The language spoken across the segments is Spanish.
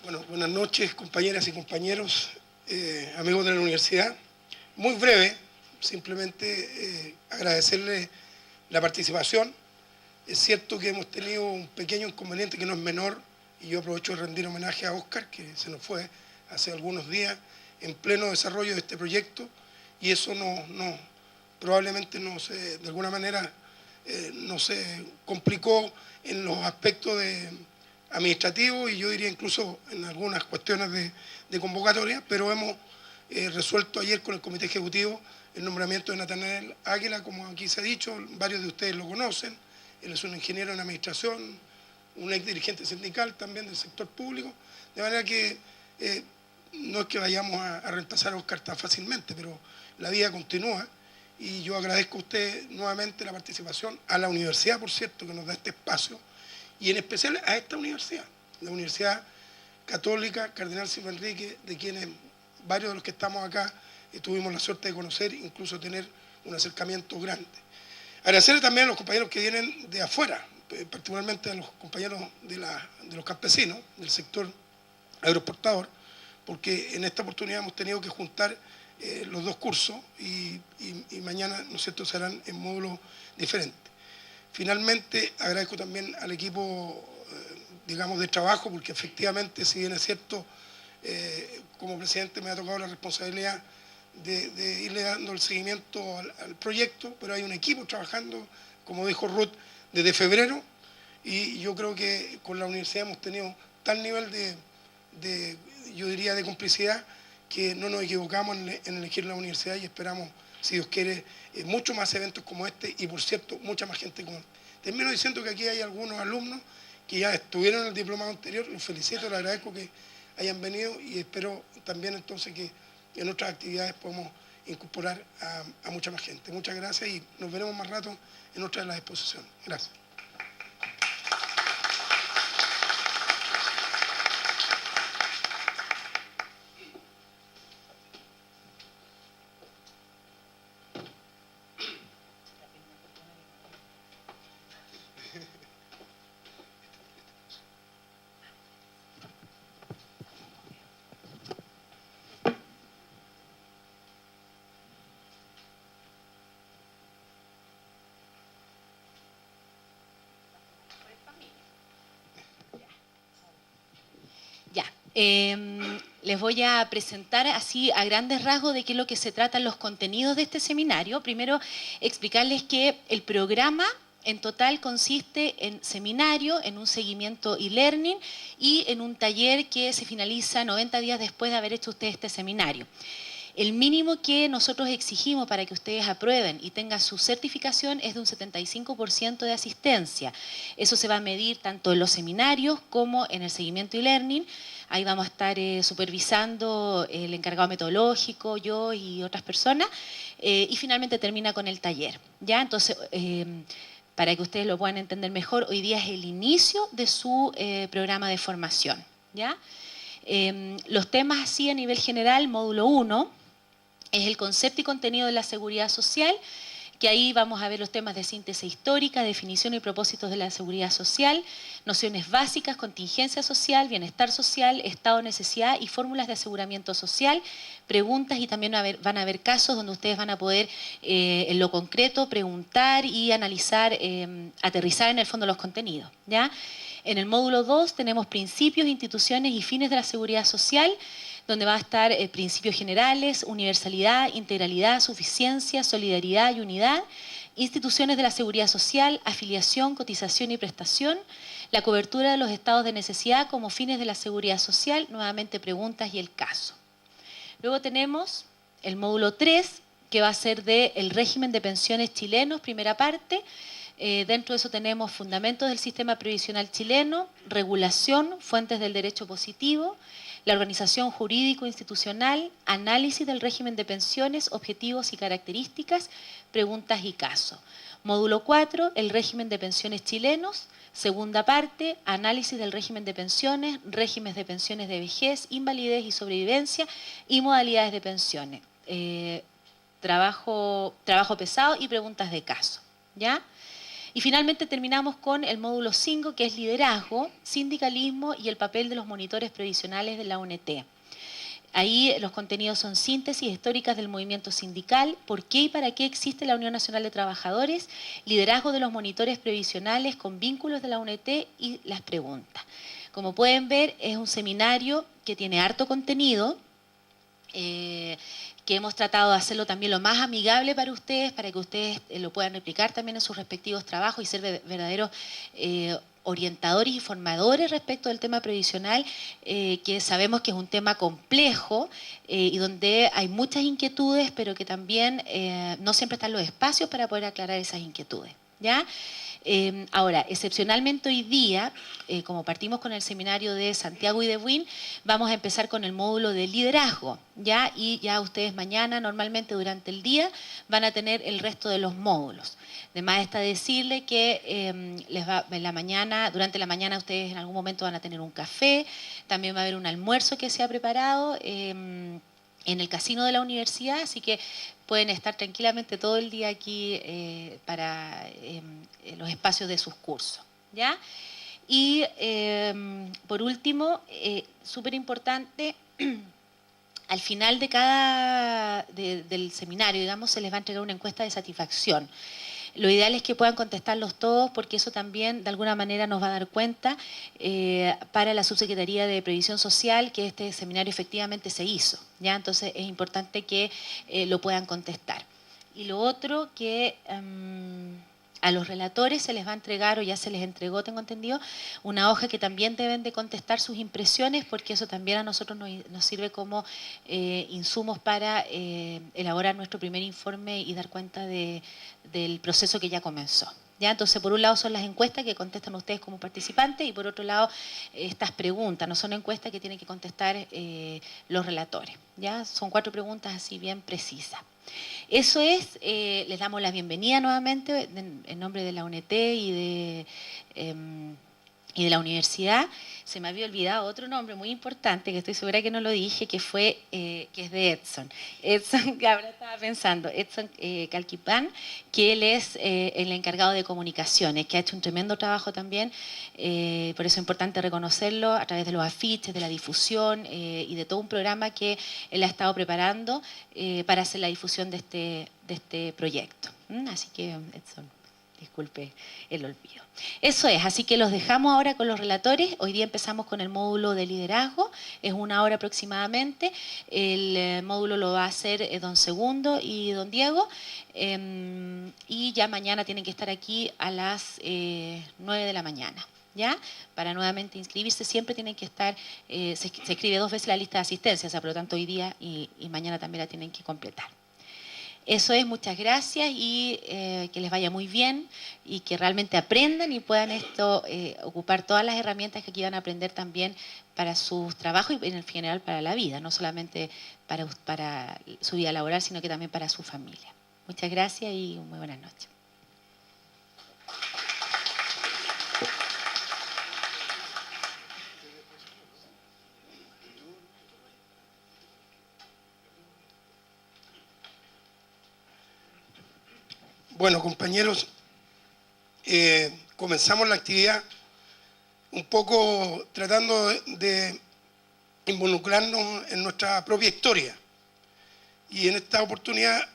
Bueno, buenas noches, compañeras y compañeros, amigos de la universidad. Muy breve, simplemente agradecerles la participación. Es cierto que hemos tenido un pequeño inconveniente que no es menor, y yo aprovecho de rendir homenaje a Óscar, que se nos fue hace algunos días en pleno desarrollo de este proyecto, y eso probablemente de alguna manera no se complicó en los aspectos administrativos y yo diría incluso en algunas cuestiones de convocatoria, pero hemos resuelto ayer con el Comité Ejecutivo el nombramiento de Natanael Águila, como aquí se ha dicho, varios de ustedes lo conocen. Él es un ingeniero en administración, un ex dirigente sindical también del sector público, de manera que no es que vayamos a reemplazar a Óscar tan fácilmente, pero la vida continúa y yo agradezco a usted nuevamente la participación, a la universidad, por cierto, que nos da este espacio, y en especial a esta universidad, la Universidad Católica Cardenal Silva Enrique, de quienes varios de los que estamos acá tuvimos la suerte de conocer, incluso tener un acercamiento grande. Agradecerle también a los compañeros que vienen de afuera, particularmente a los compañeros de los campesinos, del sector agroexportador, porque en esta oportunidad hemos tenido que juntar los dos cursos y mañana, ¿no es cierto?, serán en módulos diferentes. Finalmente, agradezco también al equipo, digamos, de trabajo, porque efectivamente, si bien es cierto, como presidente me ha tocado la responsabilidad de irle dando el seguimiento al proyecto, pero hay un equipo trabajando, como dijo Ruth, desde febrero, y yo creo que con la universidad hemos tenido tal nivel yo diría, de complicidad, que no nos equivocamos en elegir la universidad y esperamos, si Dios quiere, muchos más eventos como este y, por cierto, mucha más gente como este. Termino diciendo que aquí hay algunos alumnos que ya estuvieron en el diplomado anterior, los felicito, les agradezco que hayan venido y espero también entonces que en otras actividades podamos incorporar a mucha más gente. Muchas gracias y nos veremos más rato en otra de las exposiciones. Gracias. Ya, les voy a presentar así a grandes rasgos de qué es lo que se tratan los contenidos de este seminario. Primero, explicarles que el programa en total consiste en seminario, en un seguimiento e-learning y en un taller que se finaliza 90 días después de haber hecho ustedes este seminario. El mínimo que nosotros exigimos para que ustedes aprueben y tengan su certificación es de un 75% de asistencia. Eso se va a medir tanto en los seminarios como en el seguimiento e-learning. Ahí vamos a estar supervisando el encargado metodológico, yo y otras personas. Y finalmente termina con el taller. ¿Ya? Entonces, para que ustedes lo puedan entender mejor, hoy día es el inicio de su programa de formación. ¿Ya? Los temas así a nivel general, módulo 1, es el concepto y contenido de la seguridad social, que ahí vamos a ver los temas de síntesis histórica, definición y propósitos de la seguridad social, nociones básicas, contingencia social, bienestar social, estado de necesidad y fórmulas de aseguramiento social, preguntas y también van a haber casos donde ustedes van a poder en lo concreto preguntar y analizar, aterrizar en el fondo los contenidos. ¿Ya? En el módulo 2 tenemos principios, instituciones y fines de la seguridad social, donde va a estar principios generales, universalidad, integralidad, suficiencia, solidaridad y unidad, instituciones de la seguridad social, afiliación, cotización y prestación, la cobertura de los estados de necesidad como fines de la seguridad social, nuevamente preguntas y el caso. Luego tenemos el módulo 3, que va a ser del régimen de pensiones chilenos, primera parte. Dentro de eso tenemos fundamentos del sistema previsional chileno, regulación, fuentes del derecho positivo, la organización jurídico-institucional, análisis del régimen de pensiones, objetivos y características, preguntas y casos. Módulo 4, el régimen de pensiones chilenos. Segunda parte, análisis del régimen de pensiones, regímenes de pensiones de vejez, invalidez y sobrevivencia y modalidades de pensiones. Trabajo pesado y preguntas de caso. ¿Ya? Y finalmente terminamos con el módulo 5, que es liderazgo, sindicalismo y el papel de los monitores previsionales de la UNT. Ahí los contenidos son síntesis históricas del movimiento sindical, por qué y para qué existe la Unión Nacional de Trabajadores, liderazgo de los monitores previsionales con vínculos de la UNT y las preguntas. Como pueden ver, es un seminario que tiene harto contenido, que hemos tratado de hacerlo también lo más amigable para ustedes, para que ustedes lo puedan replicar también en sus respectivos trabajos y ser verdaderos orientadores y formadores respecto del tema previsional, que sabemos que es un tema complejo y donde hay muchas inquietudes, pero que también no siempre están los espacios para poder aclarar esas inquietudes, ¿ya? Ahora, excepcionalmente hoy día, como partimos con el seminario de Santiago y de Buin, vamos a empezar con el módulo de liderazgo, ¿ya? Y ya ustedes mañana, normalmente durante el día, van a tener el resto de los módulos. Además está decirle que durante la mañana ustedes en algún momento van a tener un café, también va a haber un almuerzo que se ha preparado en el casino de la universidad, así que pueden estar tranquilamente todo el día aquí para los espacios de sus cursos, ¿ya? Y por último, súper importante, al final del seminario, digamos, se les va a entregar una encuesta de satisfacción. Lo ideal es que puedan contestarlos todos porque eso también de alguna manera nos va a dar cuenta para la Subsecretaría de Previsión Social que este seminario efectivamente se hizo, ¿ya? Entonces es importante que lo puedan contestar. Y lo otro que a los relatores se les va a entregar, o ya se les entregó, tengo entendido, una hoja que también deben de contestar sus impresiones, porque eso también a nosotros nos sirve como insumos para elaborar nuestro primer informe y dar cuenta del proceso que ya comenzó. ¿Ya? Entonces, por un lado son las encuestas que contestan ustedes como participantes y por otro lado estas preguntas, no son encuestas que tienen que contestar los relatores. ¿Ya? Son 4 preguntas así bien precisas. Eso es, les damos la bienvenida nuevamente en nombre de la UNT y de la universidad. Se me había olvidado otro nombre muy importante, que estoy segura que no lo dije, que es de Edson. Edson, que ahora estaba pensando, Edson Calquipán, que él es el encargado de comunicaciones, que ha hecho un tremendo trabajo también, por eso es importante reconocerlo a través de los afiches, de la difusión y de todo un programa que él ha estado preparando para hacer la difusión de este proyecto. Así que, Edson, disculpe el olvido. Eso es, así que los dejamos ahora con los relatores. Hoy día empezamos con el módulo de liderazgo, es 1 hora aproximadamente. El módulo lo va a hacer don Segundo y don Diego. Y ya mañana tienen que estar aquí a las 9 de la mañana. ¿Ya? Para nuevamente inscribirse siempre tienen que estar, se escribe 2 veces la lista de asistencia, o sea, por lo tanto hoy día y mañana también la tienen que completar. Eso es, muchas gracias y que les vaya muy bien y que realmente aprendan y puedan ocupar todas las herramientas que aquí van a aprender también para sus trabajos y en general para la vida, no solamente para su vida laboral, sino que también para su familia. Muchas gracias y muy buenas noches. Bueno, compañeros, comenzamos la actividad un poco tratando de involucrarnos en nuestra propia historia. Y en esta oportunidad,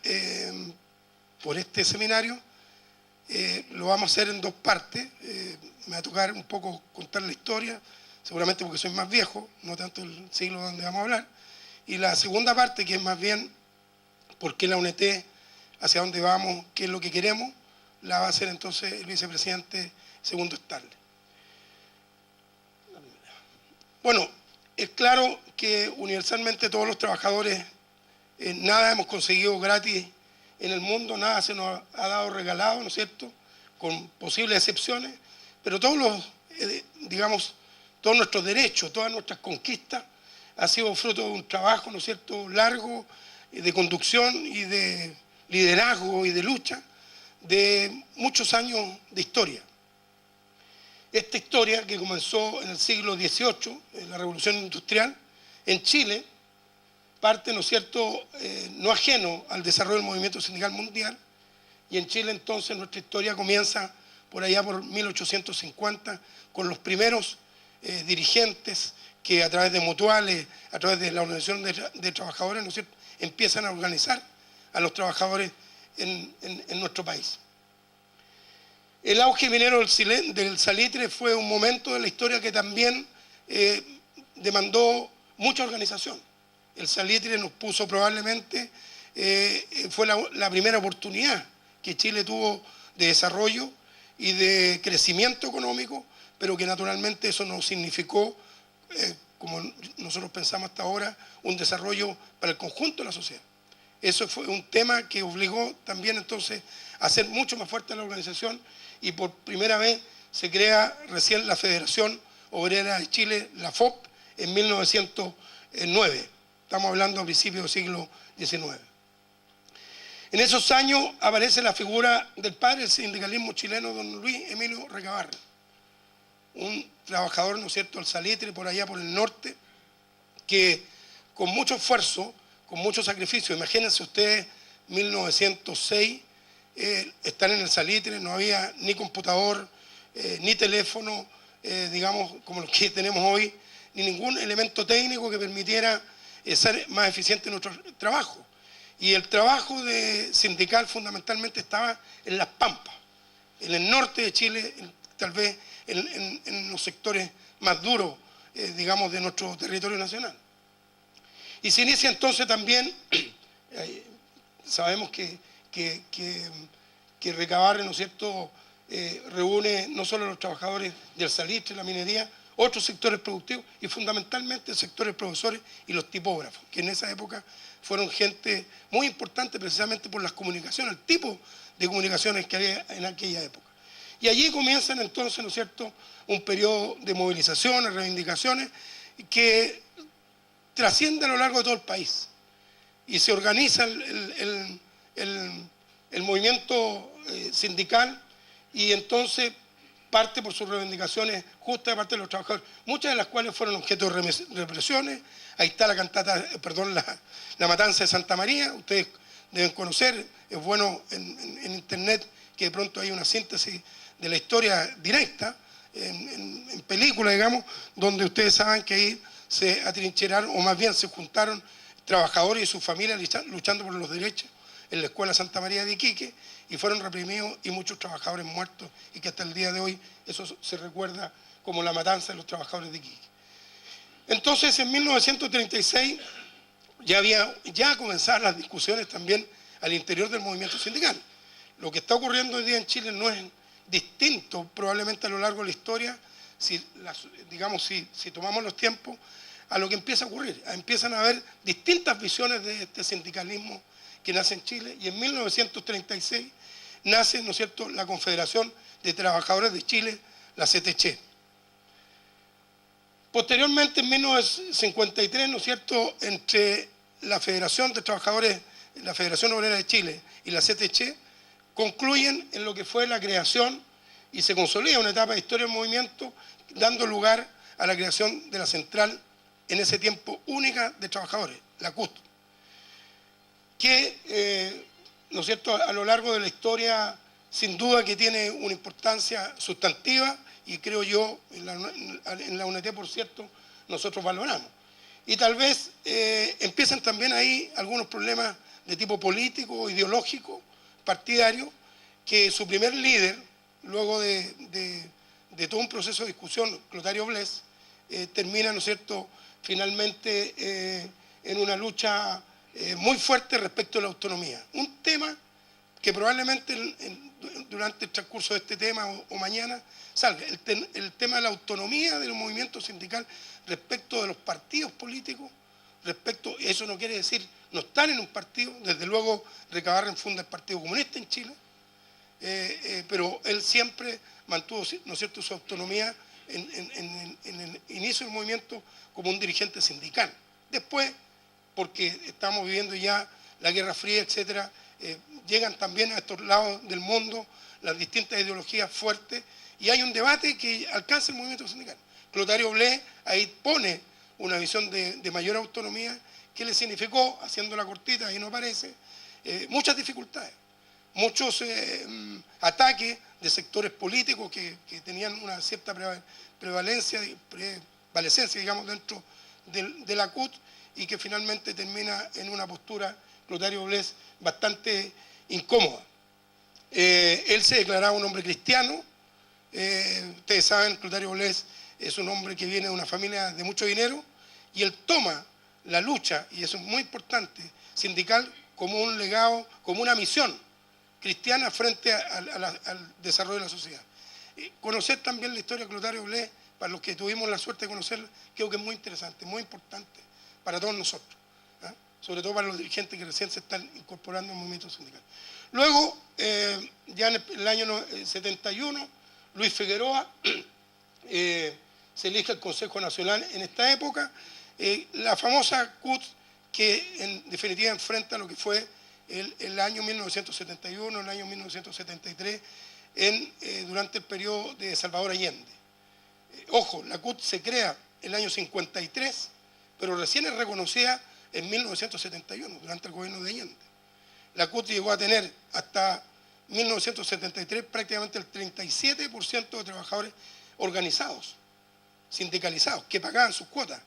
por este seminario, lo vamos a hacer en 2 partes. Me va a tocar un poco contar la historia, seguramente porque soy más viejo, no tanto el siglo donde vamos a hablar. Y la segunda parte, que es más bien por qué la UNT, hacia dónde vamos, qué es lo que queremos, la va a hacer entonces el vicepresidente Segundo Starle. Bueno, es claro que universalmente todos los trabajadores, nada hemos conseguido gratis en el mundo, nada se nos ha dado regalado, ¿no es cierto?, con posibles excepciones, pero todos todos nuestros derechos, todas nuestras conquistas, han sido fruto de un trabajo, ¿no es cierto?, largo, de conducción y de liderazgo y de lucha de muchos años de historia. Esta historia que comenzó en el siglo XVIII, en la Revolución Industrial, en Chile, parte, ¿no es cierto?, no ajeno al desarrollo del movimiento sindical mundial, y en Chile entonces nuestra historia comienza por allá por 1850, con los primeros dirigentes que a través de mutuales, a través de la organización de trabajadores, ¿no es cierto?, empiezan a organizar a los trabajadores en nuestro país. El auge minero del salitre fue un momento de la historia que también demandó mucha organización. El salitre nos puso probablemente, fue la primera oportunidad que Chile tuvo de desarrollo y de crecimiento económico, pero que naturalmente eso no significó, como nosotros pensamos hasta ahora, un desarrollo para el conjunto de la sociedad. Eso fue un tema que obligó también entonces a hacer mucho más fuerte la organización, y por primera vez se crea recién la Federación Obrera de Chile, la FOP, en 1909. Estamos hablando a principios del siglo XIX. En esos años aparece la figura del padre del sindicalismo chileno, don Luis Emilio Recabarren, un trabajador, ¿no es cierto?, del salitre por allá por el norte, que con mucho esfuerzo, con mucho sacrificio, imagínense ustedes, 1906, estar en el salitre, no había ni computador, ni teléfono, digamos, como los que tenemos hoy, ni ningún elemento técnico que permitiera ser más eficiente en nuestro trabajo. Y el trabajo sindical fundamentalmente estaba en las Pampas, en el norte de Chile, tal vez en los sectores más duros, digamos, de nuestro territorio nacional. Y se inicia entonces también, sabemos que Recabarren, ¿no es cierto?, reúne no solo a los trabajadores del salitre, la minería, otros sectores productivos y fundamentalmente sectores profesores y los tipógrafos, que en esa época fueron gente muy importante precisamente por las comunicaciones, el tipo de comunicaciones que había en aquella época. Y allí comienzan entonces, ¿no es cierto?, un periodo de movilizaciones, reivindicaciones, que trasciende a lo largo de todo el país. Y se organiza el movimiento sindical, y entonces parte por sus reivindicaciones justas de parte de los trabajadores, muchas de las cuales fueron objeto de represiones. Ahí está la la matanza de Santa María, ustedes deben conocer, es bueno en internet que de pronto hay una síntesis de la historia directa, en película, digamos, donde ustedes saben que ahí se atrincheraron, o más bien se juntaron trabajadores y sus familias luchando por los derechos en la Escuela Santa María de Iquique, y fueron reprimidos y muchos trabajadores muertos, y que hasta el día de hoy eso se recuerda como la matanza de los trabajadores de Iquique. Entonces, en 1936 ya comenzaban las discusiones también al interior del movimiento sindical. Lo que está ocurriendo hoy día en Chile no es distinto probablemente a lo largo de la historia, si tomamos los tiempos, a lo que empieza a ocurrir. Empiezan a haber distintas visiones de este sindicalismo que nace en Chile, y en 1936 nace, ¿no es cierto?, la Confederación de Trabajadores de Chile, la CTC. Posteriormente, en 1953, ¿no es cierto?, entre la Federación de Trabajadores, la Federación Obrera de Chile y la CTC, concluyen en lo que fue la creación y se consolida una etapa de historia del movimiento, dando lugar a la creación de la central, en ese tiempo única, de trabajadores, la CUT, que, ¿no es cierto?, a lo largo de la historia, sin duda que tiene una importancia sustantiva, y creo yo, en la UNT, por cierto, nosotros valoramos. Y tal vez empiezan también ahí algunos problemas de tipo político, ideológico, partidario, que su primer líder, luego de todo un proceso de discusión, Clotario Blest, termina, ¿no es cierto?, finalmente en una lucha muy fuerte respecto a la autonomía. Un tema que probablemente durante el transcurso de este tema o mañana salga, el tema de la autonomía del movimiento sindical respecto de los partidos políticos, eso no quiere decir no están en un partido, desde luego Recabarren funda el Partido Comunista en Chile, pero él siempre mantuvo, ¿no es cierto?, su autonomía en el inicio del movimiento como un dirigente sindical. Después, porque estamos viviendo ya la Guerra Fría, etcétera, llegan también a estos lados del mundo las distintas ideologías fuertes, y hay un debate que alcanza el movimiento sindical. Clotario Blest ahí pone una visión de mayor autonomía que le significó, haciendo la cortita, ahí no aparece, muchas dificultades. muchos ataques de sectores políticos que tenían una cierta prevalecencia, digamos, dentro de la CUT, y que finalmente termina en una postura, Clotario Blest, bastante incómoda. Él se declaraba un hombre cristiano. Ustedes saben, Clotario Blest es un hombre que viene de una familia de mucho dinero, y él toma la lucha, y eso es muy importante, sindical, como un legado, como una misión cristiana frente al desarrollo de la sociedad. Conocer también la historia de Clotario Blest, para los que tuvimos la suerte de conocerla, creo que es muy interesante, muy importante para todos nosotros, ¿eh? Sobre todo para los dirigentes que recién se están incorporando al movimiento sindical. Luego, ya en el año 71, Luis Figueroa se elige al Consejo Nacional en esta época, la famosa CUT, que en definitiva enfrenta lo que fue el año 1971, el año 1973, durante el periodo de Salvador Allende. Ojo, la CUT se crea en el año 53, pero recién es reconocida en 1971, durante el gobierno de Allende. La CUT llegó a tener hasta 1973 prácticamente el 37% de trabajadores organizados, sindicalizados, que pagaban sus cuotas.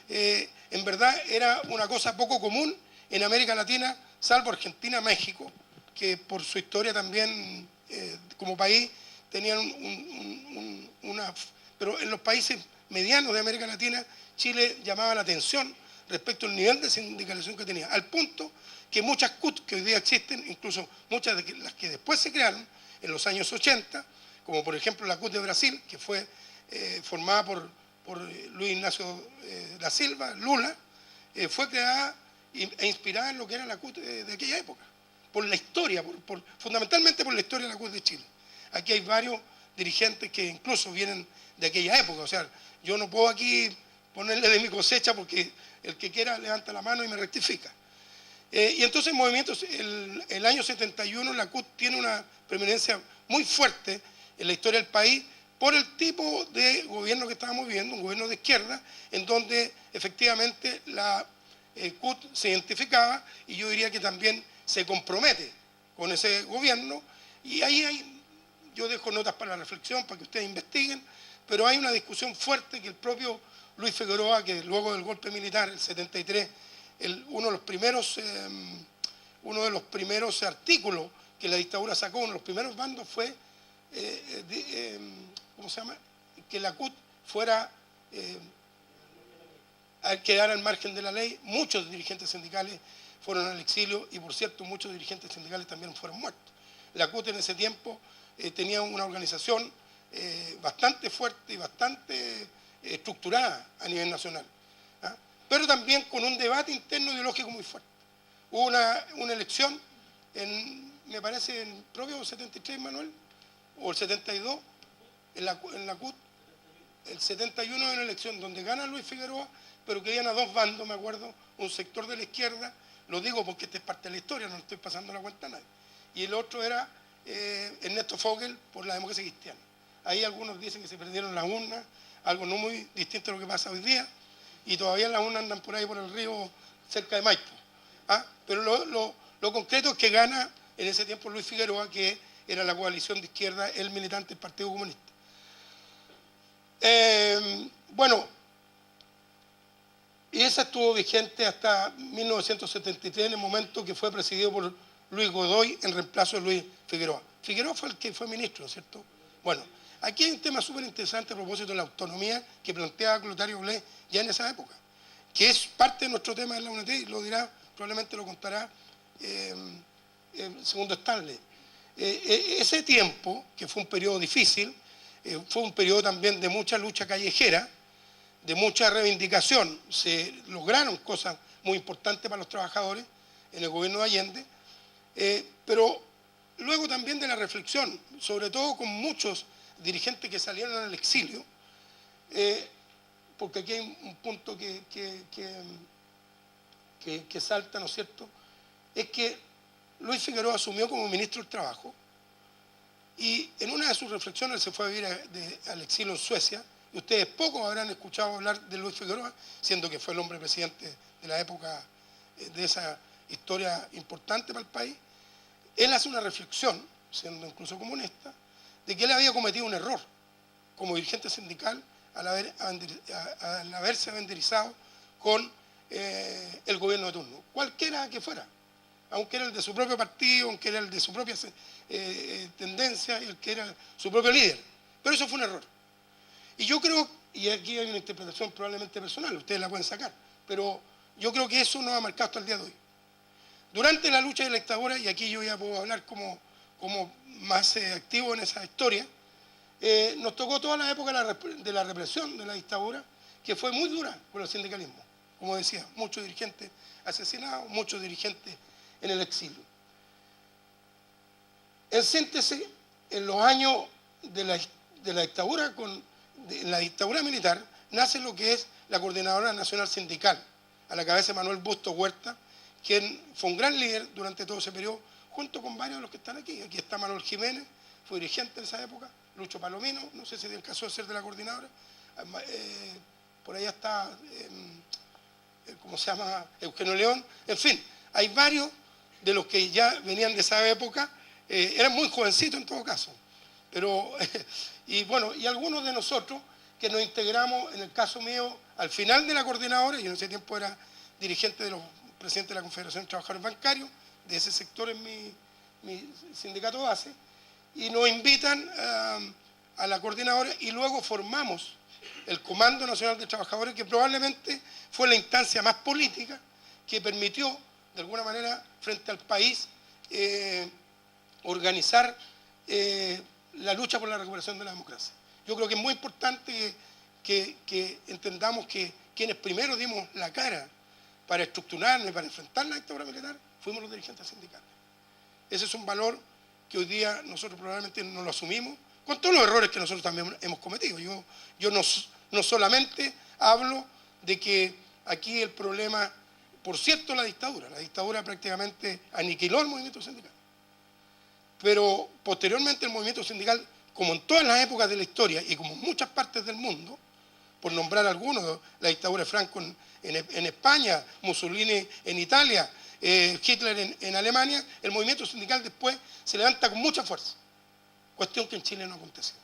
En verdad era una cosa poco común en América Latina, salvo Argentina, México, que por su historia también como país tenían una... Pero en los países medianos de América Latina, Chile llamaba la atención respecto al nivel de sindicalización que tenía, al punto que muchas CUT que hoy día existen, incluso muchas de las que después se crearon en los años 80, como por ejemplo la CUT de Brasil, que fue formada por Luis Ignacio da Silva, Lula, fue creada e inspirada en lo que era la CUT de aquella época, por la historia, fundamentalmente por la historia de la CUT de Chile. Aquí hay varios dirigentes que incluso vienen de aquella época, o sea, yo no puedo aquí ponerle de mi cosecha porque el que quiera levanta la mano y me rectifica. Y entonces movimientos, el año 71 la CUT tiene una preeminencia muy fuerte en la historia del país por el tipo de gobierno que estábamos viviendo, un gobierno de izquierda, en donde efectivamente la CUT se identificaba, y yo diría que también se compromete con ese gobierno, y ahí yo dejo notas para la reflexión, para que ustedes investiguen, pero hay una discusión fuerte que el propio Luis Figueroa, que luego del golpe militar, el 73, uno de los primeros artículos que la dictadura sacó, uno de los primeros bandos fue, ¿cómo se llama?, que la CUT fuera a quedar al margen de la ley. Muchos dirigentes sindicales fueron al exilio, y por cierto muchos dirigentes sindicales también fueron muertos. La CUT en ese tiempo tenía una organización bastante fuerte y bastante estructurada a nivel nacional, ¿ah? Pero también con un debate interno ideológico muy fuerte. Hubo una elección, me parece, en el propio 73, Manuel, o el 72, en la CUT, el 71 es una elección donde gana Luis Figueroa, pero que iban a dos bandos, me acuerdo, un sector de la izquierda, lo digo porque esta es parte de la historia, no le estoy pasando la cuenta a nadie, y el otro era Ernesto Fogel por la democracia cristiana. Ahí algunos dicen que se perdieron las urnas, algo no muy distinto a lo que pasa hoy día, y todavía las urnas andan por ahí por el río cerca de Maipo. ¿Ah? Pero lo concreto es que gana en ese tiempo Luis Figueroa, que era la coalición de izquierda, el militante del Partido Comunista. Bueno, y esa estuvo vigente hasta 1973, en el momento que fue presidido por Luis Godoy en reemplazo de Luis Figueroa. Figueroa fue el que fue ministro, ¿no es cierto? Bueno, aquí hay un tema súper interesante a propósito de la autonomía que planteaba Clotario Blest ya en esa época, que es parte de nuestro tema de la UNT, y lo dirá, probablemente lo contará el segundo Stanley. Ese tiempo, que fue un periodo difícil, fue un periodo también de mucha lucha callejera, de mucha reivindicación. Se lograron cosas muy importantes para los trabajadores en el gobierno de Allende, pero luego también de la reflexión, sobre todo con muchos dirigentes que salieron al exilio, porque aquí hay un punto que salta, ¿no es cierto?, es que Luis Figueroa asumió como ministro del Trabajo, y en una de sus reflexiones se fue a vivir al exilio en Suecia, y ustedes pocos habrán escuchado hablar de Luis Figueroa, siendo que fue el hombre presidente de la época de esa historia importante para el país. él hace una reflexión, siendo incluso comunista, de que él había cometido un error como dirigente sindical al haberse banderizado con el gobierno de turno, cualquiera que fuera, aunque era el de su propio partido, aunque era el de su propia tendencia, y el que era su propio líder. Pero eso fue un error. Y yo creo, y aquí hay una interpretación probablemente personal, ustedes la pueden sacar, pero yo creo que eso nos ha marcado hasta el día de hoy. Durante la lucha de la dictadura, y aquí yo ya puedo hablar como más activo en esa historia, nos tocó toda la época de la represión de la dictadura, que fue muy dura con el sindicalismo. Como decía, muchos dirigentes asesinados, muchos dirigentes en el exilio. En síntesis, en los años de la dictadura, en la dictadura militar, nace lo que es la Coordinadora Nacional Sindical, a la cabeza de Manuel Bustos Huerta, quien fue un gran líder durante todo ese periodo, junto con varios de los que están aquí. Aquí está Manuel Jiménez, fue dirigente en esa época, Lucho Palomino, no sé si tiene el caso de ser de la coordinadora, por allá está, ¿cómo se llama?, Eugenio León, en fin, hay varios de los que ya venían de esa época, eran muy jovencitos en todo caso, pero, y bueno, y algunos de nosotros que nos integramos, en el caso mío, al final de la coordinadora, y en ese tiempo era dirigente de los presidentes de la Confederación de Trabajadores Bancarios, de ese sector en mi sindicato base, y nos invitan a la coordinadora y luego formamos el Comando Nacional de Trabajadores, que probablemente fue la instancia más política que permitió, de alguna manera, frente al país, organizar la lucha por la recuperación de la democracia. Yo creo que es muy importante que entendamos que quienes primero dimos la cara para estructurarnos y para enfrentar la dictadura militar fuimos los dirigentes sindicales. Ese es un valor que hoy día nosotros probablemente no lo asumimos, con todos los errores que nosotros también hemos cometido. Yo no solamente hablo de que aquí el problema, por cierto, la dictadura prácticamente aniquiló el movimiento sindical. Pero posteriormente el movimiento sindical, como en todas las épocas de la historia y como en muchas partes del mundo, por nombrar algunos, la dictadura de Franco en España, Mussolini en Italia, Hitler en Alemania, el movimiento sindical después se levanta con mucha fuerza. Cuestión que en Chile no aconteció.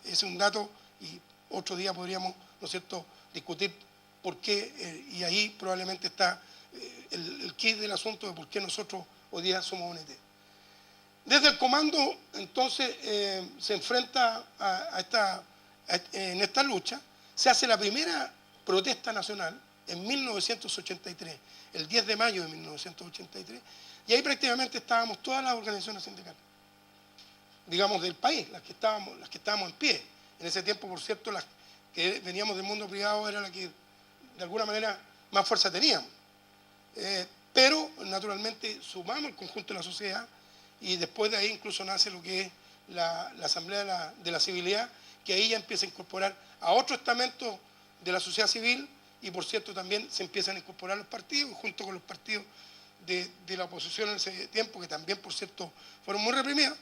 Ese es un dato y otro día podríamos, ¿no es cierto?, discutir por qué, y ahí probablemente está el kit del asunto de por qué nosotros hoy día somos UNT. Desde el comando, entonces, se enfrenta en esta lucha, se hace la primera protesta nacional en 1983, el 10 de mayo de 1983, y ahí prácticamente estábamos todas las organizaciones sindicales, digamos, del país, las que estábamos en pie. En ese tiempo, por cierto, las que veníamos del mundo privado era la que, de alguna manera, más fuerza teníamos. Pero, naturalmente, sumamos el conjunto de la sociedad y después de ahí incluso nace lo que es la Asamblea de la Civilidad, que ahí ya empieza a incorporar a otros estamentos de la sociedad civil y, por cierto, también se empiezan a incorporar los partidos, junto con los partidos de la oposición en ese tiempo, que también, por cierto, fueron muy reprimidos,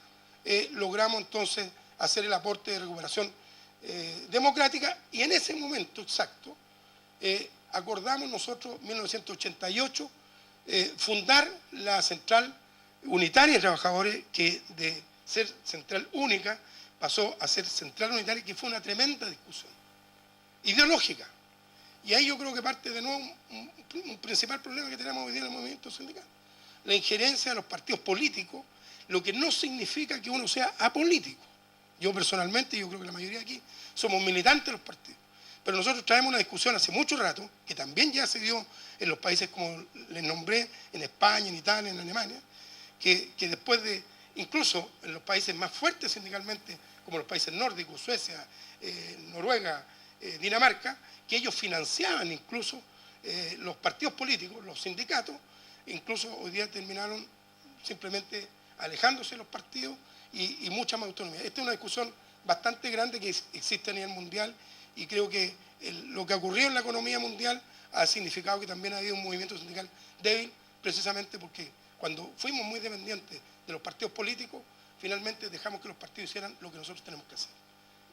logramos entonces hacer el aporte de recuperación democrática y en ese momento exacto acordamos nosotros, en 1988, fundar la Central Unitaria de Trabajadores, que de ser central única pasó a ser central unitaria, que fue una tremenda discusión ideológica. Y ahí yo creo que parte de nuevo un principal problema que tenemos hoy día en el movimiento sindical. La injerencia de los partidos políticos, lo que no significa que uno sea apolítico. Yo personalmente, yo creo que la mayoría aquí, somos militantes de los partidos. Pero nosotros traemos una discusión hace mucho rato, que también ya se dio en los países como les nombré, en España, en Italia, en Alemania, que después de, incluso en los países más fuertes sindicalmente, como los países nórdicos, Suecia, Noruega, Dinamarca, que ellos financiaban incluso los partidos políticos, los sindicatos, incluso hoy día terminaron simplemente alejándose de los partidos y mucha más autonomía. Esta es una discusión bastante grande que existe a nivel mundial y creo que lo que ocurrió en la economía mundial ha significado que también ha habido un movimiento sindical débil, precisamente porque cuando fuimos muy dependientes de los partidos políticos, finalmente dejamos que los partidos hicieran lo que nosotros tenemos que hacer.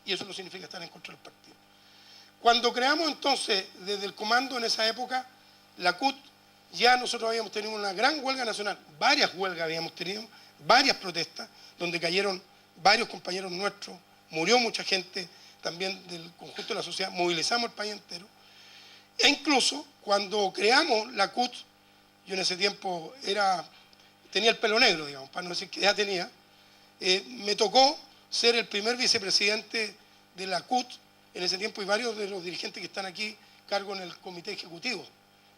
Y eso no significa estar en contra de los partidos. Cuando creamos entonces, desde el comando en esa época, la CUT, ya nosotros habíamos tenido una gran huelga nacional, varias huelgas habíamos tenido, varias protestas, donde cayeron varios compañeros nuestros, murió mucha gente también del conjunto de la sociedad, movilizamos el país entero. E incluso cuando creamos la CUT, yo en ese tiempo tenía el pelo negro, digamos, para no decir que ya tenía, me tocó ser el primer vicepresidente de la CUT en ese tiempo, y varios de los dirigentes que están aquí cargo en el comité ejecutivo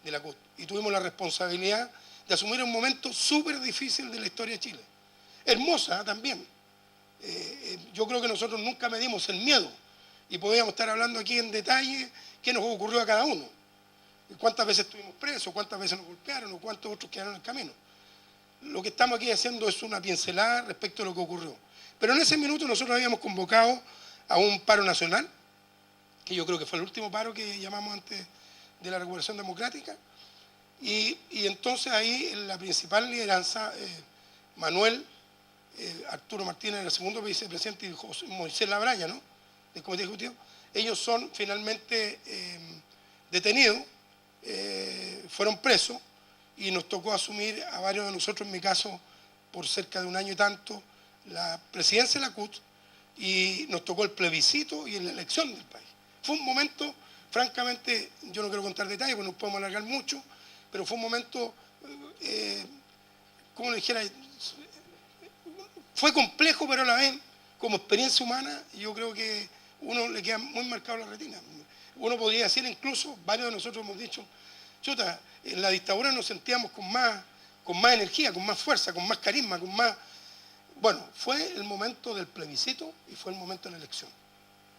de la CUT. Y tuvimos la responsabilidad de asumir un momento súper difícil de la historia de Chile. Hermosa también. Yo creo que nosotros nunca medimos el miedo y podríamos estar hablando aquí en detalle qué nos ocurrió a cada uno. Cuántas veces estuvimos presos, cuántas veces nos golpearon o cuántos otros quedaron en el camino. Lo que estamos aquí haciendo es una pincelada respecto a lo que ocurrió. Pero en ese minuto nosotros habíamos convocado a un paro nacional, que yo creo que fue el último paro que llamamos antes de la recuperación democrática, y entonces ahí en la principal lideranza, Manuel, Arturo Martínez, el segundo vicepresidente, y Moisés Labraya, ¿no?, del Comité Ejecutivo, ellos son finalmente detenidos, fueron presos, y nos tocó asumir a varios de nosotros, en mi caso, por cerca de un año y tanto, la presidencia de la CUT, y nos tocó el plebiscito y la elección del país. Fue un momento, francamente, yo no quiero contar detalles porque nos podemos alargar mucho, pero fue un momento, como le dijera, fue complejo, pero a la vez, como experiencia humana, yo creo que uno le queda muy marcado la retina. Uno podría decir incluso, varios de nosotros hemos dicho, chuta, en la dictadura nos sentíamos con más energía, con más fuerza, con más carisma, con más... Bueno, fue el momento del plebiscito y fue el momento de la elección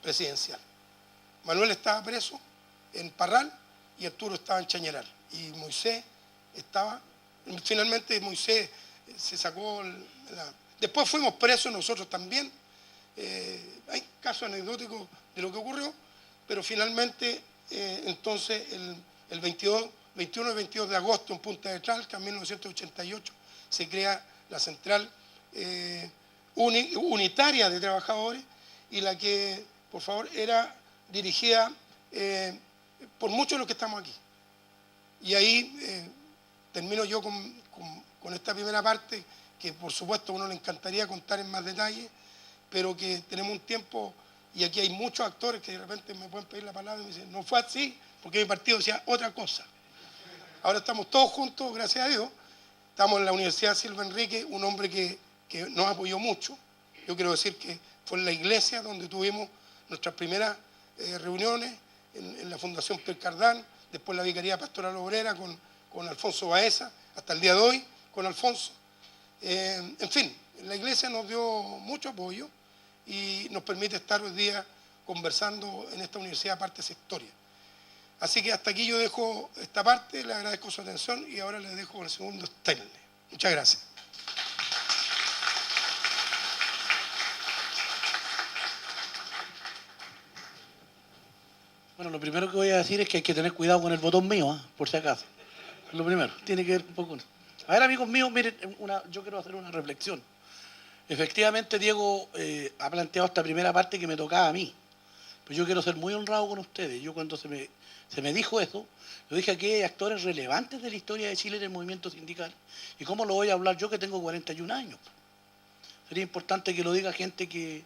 presidencial. Manuel estaba preso en Parral y Arturo estaba en Chañaral. Y Moisés estaba... Finalmente Moisés se sacó... Después fuimos presos nosotros también. Hay casos anecdóticos de lo que ocurrió, pero finalmente entonces el 21 y 22 de agosto en Punta de Tralca, en 1988, se crea la central unitaria de trabajadores, y la que, por favor, era dirigida por muchos de los que estamos aquí. Y ahí termino yo con esta primera parte, que por supuesto a uno le encantaría contar en más detalle, pero que tenemos un tiempo, y aquí hay muchos actores que de repente me pueden pedir la palabra y me dicen, no fue así, porque mi partido decía otra cosa. Ahora estamos todos juntos, gracias a Dios. Estamos en la Universidad Silva Enrique, un hombre que nos apoyó mucho. Yo quiero decir que fue en la iglesia donde tuvimos nuestras primeras reuniones, en la Fundación Percardán, después la Vicaría Pastoral Obrera con Alfonso Baeza, hasta el día de hoy con Alfonso. En fin, la iglesia nos dio mucho apoyo y nos permite estar hoy día conversando en esta universidad parte de esa historia. Así que hasta aquí yo dejo esta parte, le agradezco su atención y ahora le dejo el segundo Stanley. Muchas gracias. Bueno, lo primero que voy a decir es que hay que tener cuidado con el botón mío, por si acaso. Lo primero, tiene que ver un poco. A ver, amigos míos, miren, yo quiero hacer una reflexión. Efectivamente, Diego ha planteado esta primera parte que me tocaba a mí. Pero yo quiero ser muy honrado con ustedes. Yo cuando se me dijo eso, yo dije que hay actores relevantes de la historia de Chile en el movimiento sindical. ¿Y cómo lo voy a hablar yo que tengo 41 años? Sería importante que lo diga gente que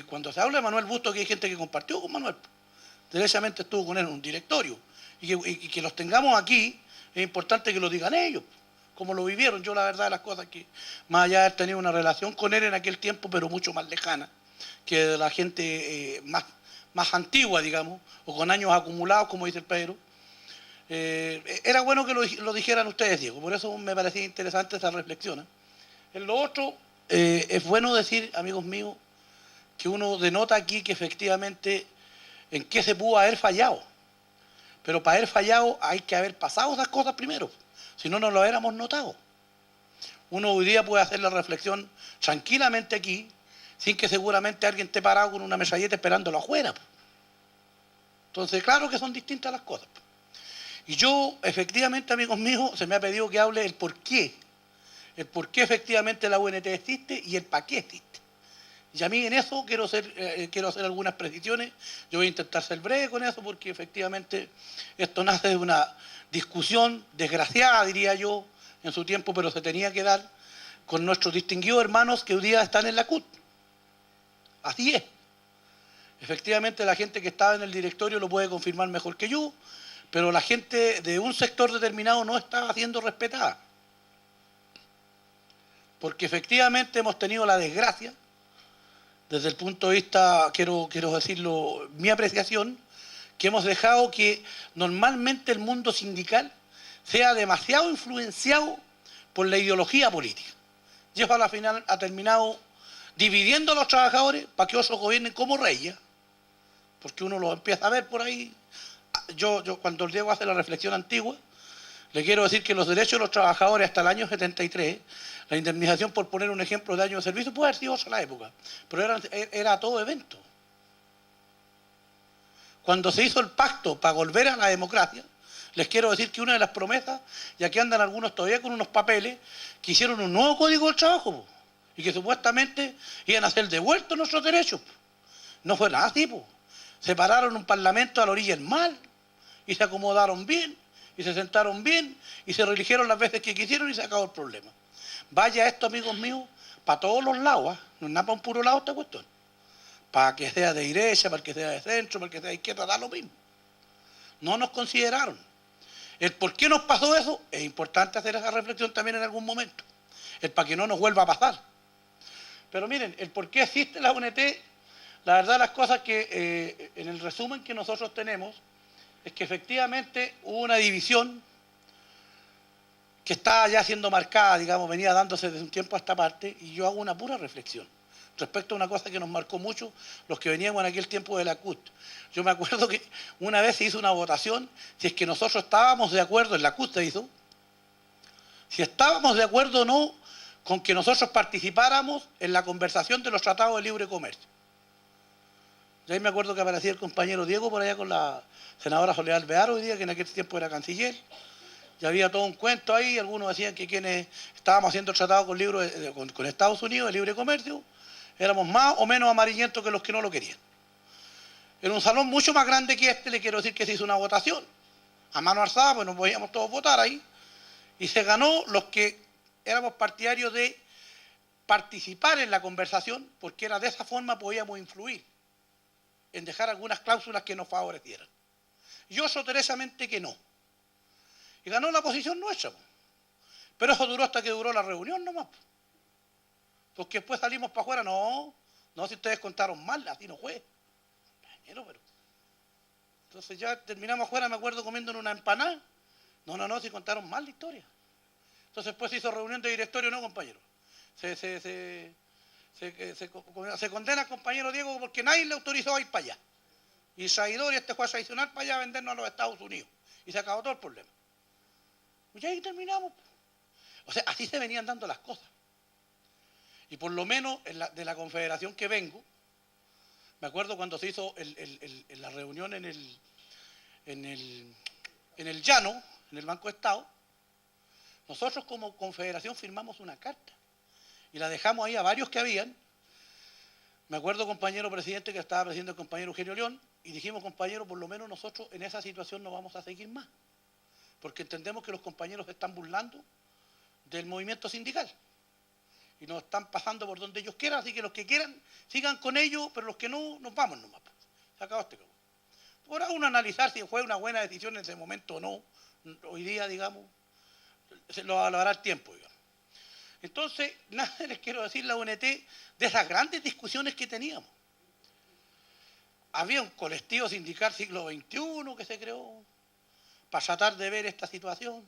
cuando se habla de Manuel Bustos, que hay gente que compartió con Manuel. Derechamente estuvo con él en un directorio. Y que los tengamos aquí, es importante que lo digan ellos, como lo vivieron. Yo la verdad de las cosas que, más allá de haber tenido una relación con él en aquel tiempo, pero mucho más lejana, que de la gente más antigua, digamos, o con años acumulados, como dice el Pedro, era bueno que lo dijeran ustedes, Diego. Por eso me parecía interesante esa reflexión. En lo otro, es bueno decir, amigos míos, que uno denota aquí que efectivamente en qué se pudo haber fallado. Pero para haber fallado hay que haber pasado esas cosas primero. Si no, no lo hubiéramos notado. Uno hoy día puede hacer la reflexión tranquilamente aquí, sin que seguramente alguien esté parado con una metralleta esperándolo afuera. Entonces, claro que son distintas las cosas. Y yo, efectivamente, amigos míos, se me ha pedido que hable el por qué. El por qué efectivamente la UNT existe y el para qué existe. Y a mí en eso quiero hacer algunas precisiones. Yo voy a intentar ser breve con eso porque efectivamente esto nace de una discusión desgraciada, diría yo, en su tiempo, pero se tenía que dar con nuestros distinguidos hermanos que hoy día están en la CUT. Así es. Efectivamente la gente que estaba en el directorio lo puede confirmar mejor que yo, pero la gente de un sector determinado no estaba siendo respetada. Porque efectivamente hemos tenido la desgracia, desde el punto de vista, quiero decirlo, mi apreciación, que hemos dejado que normalmente el mundo sindical sea demasiado influenciado por la ideología política. Y eso a la final ha terminado dividiendo a los trabajadores para que otros gobiernen como reyes, porque uno lo empieza a ver por ahí. Yo cuando Diego hace la reflexión antigua, le quiero decir que los derechos de los trabajadores hasta el año 73, la indemnización por poner un ejemplo de año de servicio puede haber sido otra la época, pero era todo evento. Cuando se hizo el pacto para volver a la democracia, les quiero decir que una de las promesas, y aquí andan algunos todavía con unos papeles, que hicieron un nuevo código del trabajo, y que supuestamente iban a ser devueltos nuestros derechos. No fue nada así, separaron un parlamento a la orilla del mar, y se acomodaron bien, y se sentaron bien, y se religieron las veces que quisieron, y se acabó el problema. Vaya esto, amigos míos, para todos los lados, no es nada para un puro lado esta cuestión. Para que sea de derecha, para que sea de centro, para que sea de izquierda, da lo mismo. No nos consideraron. El por qué nos pasó eso, es importante hacer esa reflexión también en algún momento. El para que no nos vuelva a pasar. Pero miren, el por qué existe la UNT, la verdad las cosas que en el resumen que nosotros tenemos, es que efectivamente hubo una división que estaba ya siendo marcada, digamos, venía dándose desde un tiempo a esta parte, y yo hago una pura reflexión respecto a una cosa que nos marcó mucho los que veníamos en aquel tiempo de la CUT. Yo me acuerdo que una vez se hizo una votación, si es que nosotros estábamos de acuerdo, en la CUT se hizo, si estábamos de acuerdo o no con que nosotros participáramos en la conversación de los tratados de libre comercio. Y ahí me acuerdo que aparecía el compañero Diego por allá con la senadora Soledad Alvear hoy día, que en aquel tiempo era canciller. Y había todo un cuento ahí, algunos decían que quienes estábamos haciendo el tratado con Estados Unidos de libre comercio, éramos más o menos amarillentos que los que no lo querían. En un salón mucho más grande que este, le quiero decir que se hizo una votación, a mano alzada, pues no podíamos todos votar ahí, y se ganó los que éramos partidarios de participar en la conversación, porque era de esa forma podíamos influir en dejar algunas cláusulas que nos favorecieran. Yo soterosamente que no. Y ganó la posición nuestra. Pero eso duró hasta que duró la reunión nomás. Porque después salimos para afuera, no, si ustedes contaron mal, así no fue. Pero. Entonces ya terminamos afuera, me acuerdo, comiendo en una empanada. No, si contaron mal la historia. Entonces después se hizo reunión de directorio, no, compañero. Se condena al compañero Diego porque nadie le autorizó a ir para allá. Y traidor, y este fue a traicionar para allá a vendernos a los Estados Unidos. Y se acabó todo el problema. Y ahí terminamos. O sea, así se venían dando las cosas. Y por lo menos de la confederación que vengo, me acuerdo cuando se hizo la reunión en el llano, en el Banco de Estado, nosotros como confederación firmamos una carta y la dejamos ahí a varios que habían. Me acuerdo, compañero presidente, que estaba presidiendo el compañero Eugenio León, y dijimos, compañero, por lo menos nosotros en esa situación no vamos a seguir más, porque entendemos que los compañeros se están burlando del movimiento sindical y nos están pasando por donde ellos quieran, así que los que quieran sigan con ellos, pero los que no, nos vamos nomás. Se acabó este caso. Podrá uno analizar si fue una buena decisión en ese momento o no. Hoy día, digamos, lo hará el tiempo, digamos. Entonces, nada les quiero decir la UNT de esas grandes discusiones que teníamos. Había un colectivo sindical siglo XXI que se creó para tratar de ver esta situación.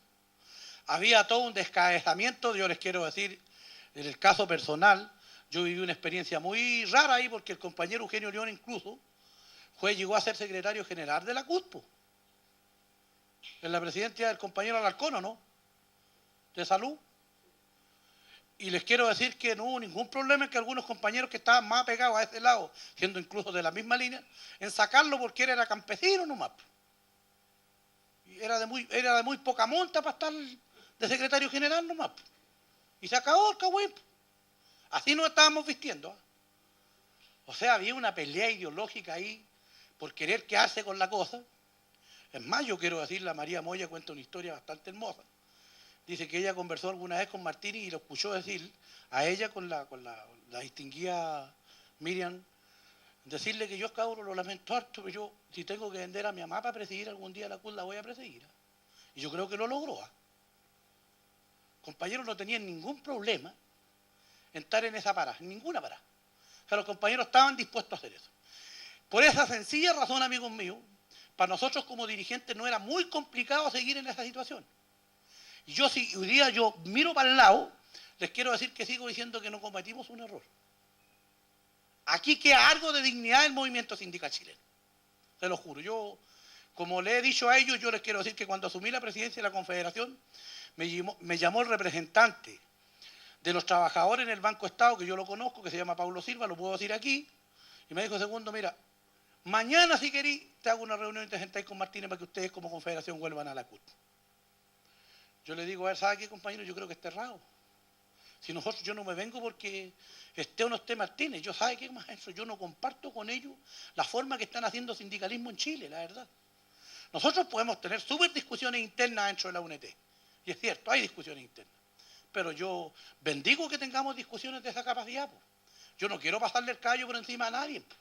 Había todo un descabezamiento, yo les quiero decir, en el caso personal, yo viví una experiencia muy rara ahí porque el compañero Eugenio León incluso llegó a ser secretario general de la CUT, en la presidencia del compañero Alarcón, ¿no? De salud. Y les quiero decir que no hubo ningún problema en que algunos compañeros que estaban más pegados a ese lado, siendo incluso de la misma línea, en sacarlo porque él era campesino nomás. Y era de muy poca monta para estar de secretario general nomás. Y se acabó el cagüín. Así nos estábamos vistiendo. O sea, había una pelea ideológica ahí por querer quedarse con la cosa. Es más, yo quiero decirle, a María Moya cuenta una historia bastante hermosa. Dice que ella conversó alguna vez con Martínez y lo escuchó decir a ella con la distinguida Miriam, decirle que yo, cabrón, lo lamento harto, pero yo, si tengo que vender a mi mamá para presidir algún día la CUT, la voy a presidir. Y yo creo que lo logró. Compañeros no tenían ningún problema en estar en esa parada, en ninguna parada. O sea, los compañeros estaban dispuestos a hacer eso. Por esa sencilla razón, amigos míos, para nosotros como dirigentes no era muy complicado seguir en esa situación. Y yo, si hoy día yo miro para el lado, les quiero decir que sigo diciendo que no cometimos un error. Aquí queda algo de dignidad del movimiento sindical chileno. Se lo juro. Yo, como le he dicho a ellos, yo les quiero decir que cuando asumí la presidencia de la Confederación, me llamó el representante de los trabajadores en el Banco Estado, que yo lo conozco, que se llama Paulo Silva, lo puedo decir aquí, y me dijo, Segundo, mira, mañana si querís, te hago una reunión y te sentáis con Martínez para que ustedes como Confederación vuelvan a la CUT. Yo le digo, a ver, ¿sabe qué, compañero? Yo creo que está errado. Si nosotros, yo no me vengo porque esté o no esté Martínez. Yo, ¿sabe qué, maestro? Yo no comparto con ellos la forma que están haciendo sindicalismo en Chile, la verdad. Nosotros podemos tener súper discusiones internas dentro de la UNT. Y es cierto, hay discusiones internas. Pero yo bendigo que tengamos discusiones de esa capacidad. Pues. Yo no quiero pasarle el callo por encima a nadie. Pues.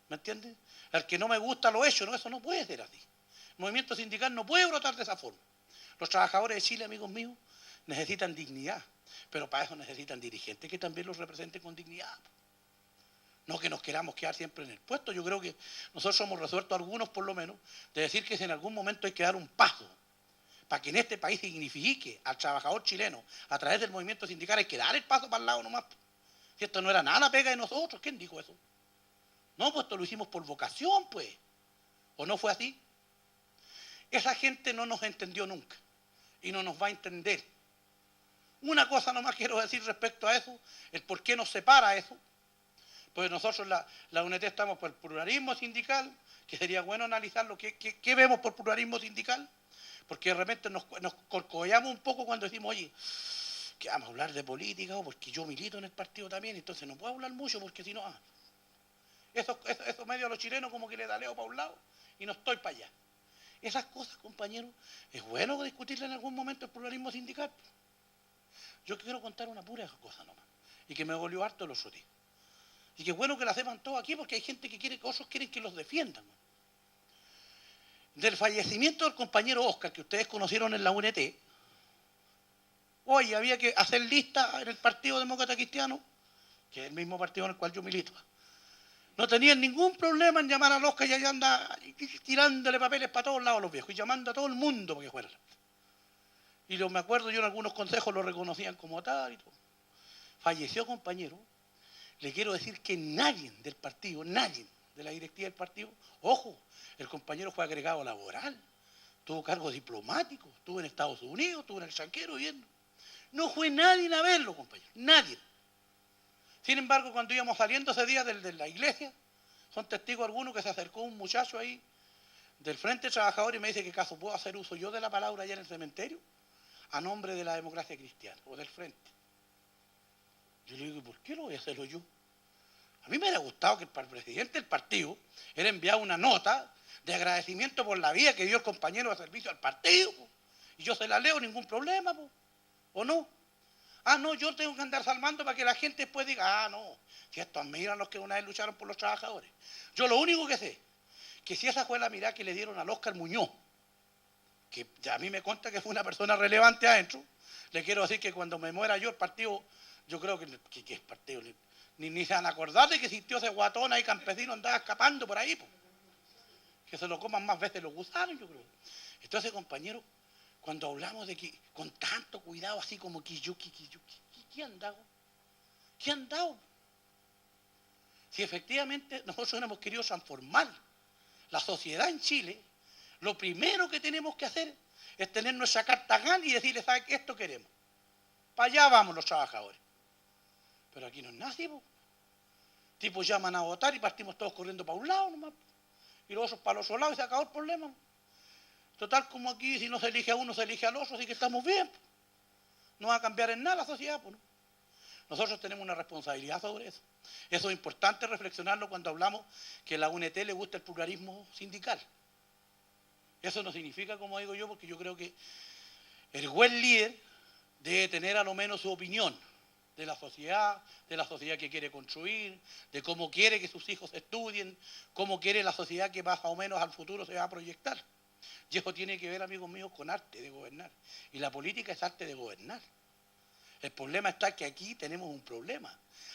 ¿Me entiendes? El que no me gusta lo hecho, no, eso no puede ser así. El movimiento sindical no puede brotar de esa forma. Los trabajadores de Chile, amigos míos, necesitan dignidad, pero para eso necesitan dirigentes que también los representen con dignidad. No que nos queramos quedar siempre en el puesto. Yo creo que nosotros hemos resuelto algunos, por lo menos, de decir que si en algún momento hay que dar un paso para que en este país signifique al trabajador chileno a través del movimiento sindical, hay que dar el paso para el lado nomás. Si esto no era nada la pega de nosotros, ¿quién dijo eso? No, pues esto lo hicimos por vocación, pues. ¿O no fue así? Esa gente no nos entendió nunca y no nos va a entender. Una cosa nomás quiero decir respecto a eso, el por qué nos separa eso. Pues nosotros la UNT estamos por el pluralismo sindical, que sería bueno analizarlo. ¿Qué vemos por pluralismo sindical? Porque de repente nos corcollamos un poco cuando decimos, oye, que vamos a hablar de política, o porque yo milito en el partido también, entonces no puedo hablar mucho porque si no... Eso medio a los chilenos como que le da leo para un lado y no estoy para allá. Esas cosas, compañeros, es bueno discutirle en algún momento el pluralismo sindical. Yo quiero contar una pura cosa nomás, y que me volvió harto los otro día. Y que es bueno que la sepan todos aquí porque hay gente que quiere, que otros quieren que los defiendan. Del fallecimiento del compañero Oscar, que ustedes conocieron en la UNT, hoy había que hacer lista en el Partido Demócrata Cristiano, que es el mismo partido en el cual yo milito. No tenían ningún problema en llamar al Oscar y allá anda tirándole papeles para todos lados a los viejos y llamando a todo el mundo para que fuera. Y me acuerdo, yo en algunos consejos lo reconocían como tal y todo. Falleció, compañero. Le quiero decir que nadie del partido, nadie de la directiva del partido, ojo, el compañero fue agregado laboral, tuvo cargo diplomático, estuvo en Estados Unidos, estuvo en el extranjero viendo. No fue nadie a verlo, compañero, nadie. Sin embargo, cuando íbamos saliendo ese día de la iglesia, son testigos algunos que se acercó un muchacho ahí del Frente Trabajador y me dice que caso puedo hacer uso yo de la palabra allá en el cementerio a nombre de la democracia cristiana o del Frente. Yo le digo, ¿por qué lo voy a hacerlo yo? A mí me hubiera gustado que el presidente del partido era enviado una nota de agradecimiento por la vida que dio el compañero de servicio al partido. Po. Y yo se la leo, ningún problema, po. ¿O no? Ah, no, yo tengo que andar salvando para que la gente después diga, ah, no, si estos admiran los que una vez lucharon por los trabajadores. Yo lo único que sé, que si esa fue la mirada que le dieron al Óscar Muñoz, que a mí me consta que fue una persona relevante adentro, le quiero decir que cuando me muera yo, el partido, yo creo que el partido, ni se van a acordar de que existió ese guatón ahí campesino, andaba escapando por ahí, po. Que se lo coman más veces los gusanos, yo creo. Entonces, compañero, cuando hablamos de que con tanto cuidado, así como ¿qué han dado? ¿Qué han dado? Si efectivamente nosotros hemos querido transformar la sociedad en Chile, lo primero que tenemos que hacer es tener nuestra carta GAN y decirle, ¿sabe qué? Esto queremos. Para allá vamos los trabajadores. Pero aquí no es nada, tipo. Tipos llaman a votar y partimos todos corriendo para un lado nomás. Y los otros para el otro lado y se acabó el problema. Total, como aquí, si no se elige a uno, se elige al otro, así que estamos bien. No va a cambiar en nada la sociedad. Pues, ¿no? Nosotros tenemos una responsabilidad sobre eso. Eso es importante reflexionarlo cuando hablamos que a la UNT le gusta el pluralismo sindical. Eso no significa, como digo yo, porque yo creo que el buen líder debe tener a lo menos su opinión de la sociedad que quiere construir, de cómo quiere que sus hijos estudien, cómo quiere la sociedad que más o menos al futuro se va a proyectar. Y eso tiene que ver, amigos míos, con arte de gobernar. Y la política es arte de gobernar. El problema está que aquí tenemos un problema.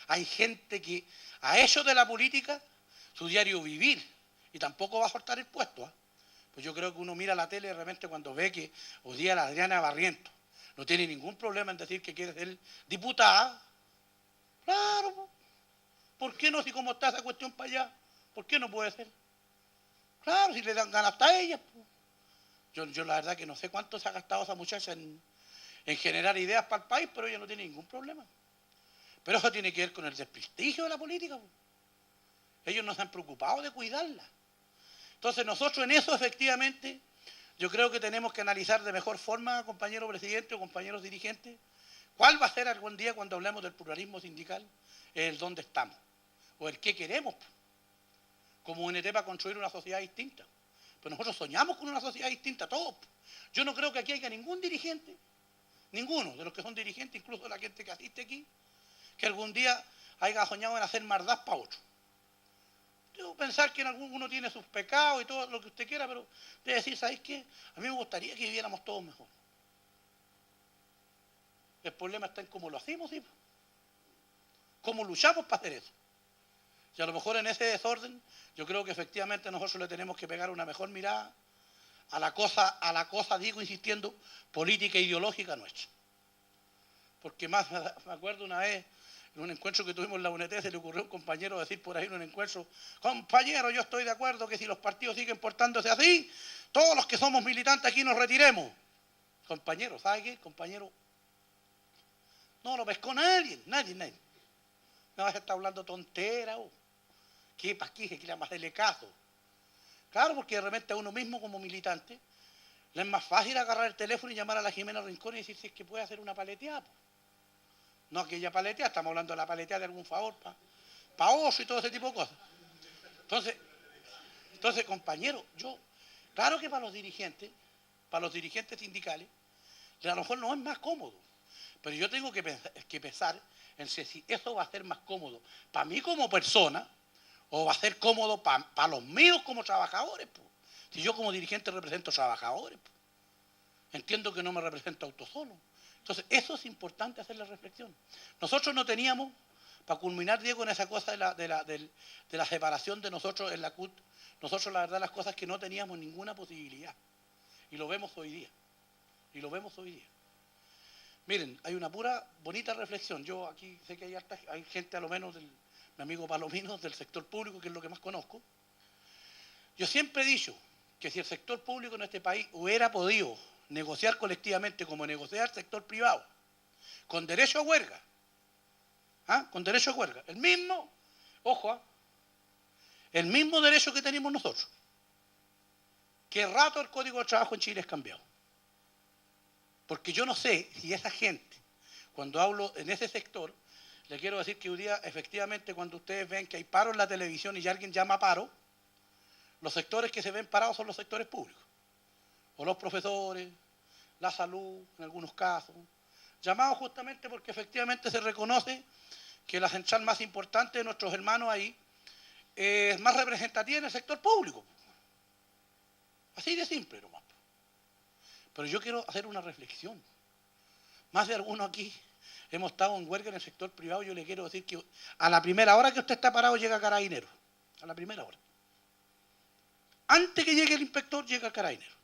Hay gente que a eso de la política, su diario vivir, y tampoco va a soltar el puesto. Pues yo creo que uno mira la tele de repente cuando ve que hoy día la Adriana Barrientos no tiene ningún problema en decir que quiere ser diputada. Claro, ¿por qué no? Si como está esa cuestión para allá, ¿por qué no puede ser? Claro, si le dan ganas hasta a ella. Yo la verdad que no sé cuánto se ha gastado esa muchacha en generar ideas para el país, pero ella no tiene ningún problema. Pero eso tiene que ver con el desprestigio de la política. Ellos no se han preocupado de cuidarla. Entonces nosotros en eso efectivamente, yo creo que tenemos que analizar de mejor forma, compañero presidente o compañeros dirigentes, cuál va a ser algún día cuando hablemos del pluralismo sindical, el dónde estamos, o el qué queremos, como UNT para construir una sociedad distinta. Pero nosotros soñamos con una sociedad distinta, todos. Yo no creo que aquí haya ningún dirigente, ninguno de los que son dirigentes, incluso la gente que asiste aquí, que algún día haya soñado en hacer maldad para otro. Debo pensar que en uno tiene sus pecados y todo lo que usted quiera, pero debe decir, ¿sabéis qué? A mí me gustaría que viviéramos todos mejor. El problema está en cómo lo hacemos, ¿sí? Cómo luchamos para hacer eso. Y a lo mejor en ese desorden, yo creo que efectivamente nosotros le tenemos que pegar una mejor mirada a la cosa, digo, insistiendo, política e ideológica nuestra. Porque más me acuerdo una vez, en un encuentro que tuvimos en la UNT, se le ocurrió a un compañero decir por ahí en un encuentro, compañero, yo estoy de acuerdo que si los partidos siguen portándose así, todos los que somos militantes aquí nos retiremos. Compañero, ¿sabe qué? Compañero, no lo pescó nadie. No vas a estar hablando tontera, ¿qué? ¿Para qué? ¿Qué le vamos a hacerle caso? Claro, porque de repente a uno mismo como militante le es más fácil agarrar el teléfono y llamar a la Jimena Rincón y decir si es que puede hacer una paleteada. No aquella paleteada, estamos hablando de la paleteada de algún favor para oso y todo ese tipo de cosas. Entonces, compañero, claro que para los dirigentes sindicales, a lo mejor no es más cómodo, pero yo tengo que pensar en si eso va a ser más cómodo para mí como persona o va a ser cómodo para los míos como trabajadores. Si yo como dirigente represento trabajadores, entiendo que no me represento auto solo. Entonces, eso es importante hacer la reflexión. Nosotros no teníamos, para culminar, Diego, en esa cosa de la separación de nosotros en la CUT, nosotros la verdad las cosas que no teníamos ninguna posibilidad. Y lo vemos hoy día. Miren, hay una pura bonita reflexión. Yo aquí sé que hay gente a lo menos mi amigo Palomino del sector público, que es lo que más conozco. Yo siempre he dicho que si el sector público en este país hubiera podido negociar colectivamente como negocia el sector privado, con derecho a huelga, el mismo, ojo, el mismo derecho que tenemos nosotros. ¿Qué rato el Código de Trabajo en Chile es cambiado? Porque yo no sé si esa gente, cuando hablo en ese sector, le quiero decir que hoy día, efectivamente, cuando ustedes ven que hay paro en la televisión y alguien llama paro, los sectores que se ven parados son los sectores públicos. O los profesores, la salud, en algunos casos. Llamados justamente porque efectivamente se reconoce que la central más importante de nuestros hermanos ahí es más representativa en el sector público. Así de simple nomás. Pero yo quiero hacer una reflexión. Más de algunos aquí hemos estado en huelga en el sector privado. Yo le quiero decir que a la primera hora que usted está parado llega Carabineros. A la primera hora. Antes que llegue el inspector llega el Carabinero.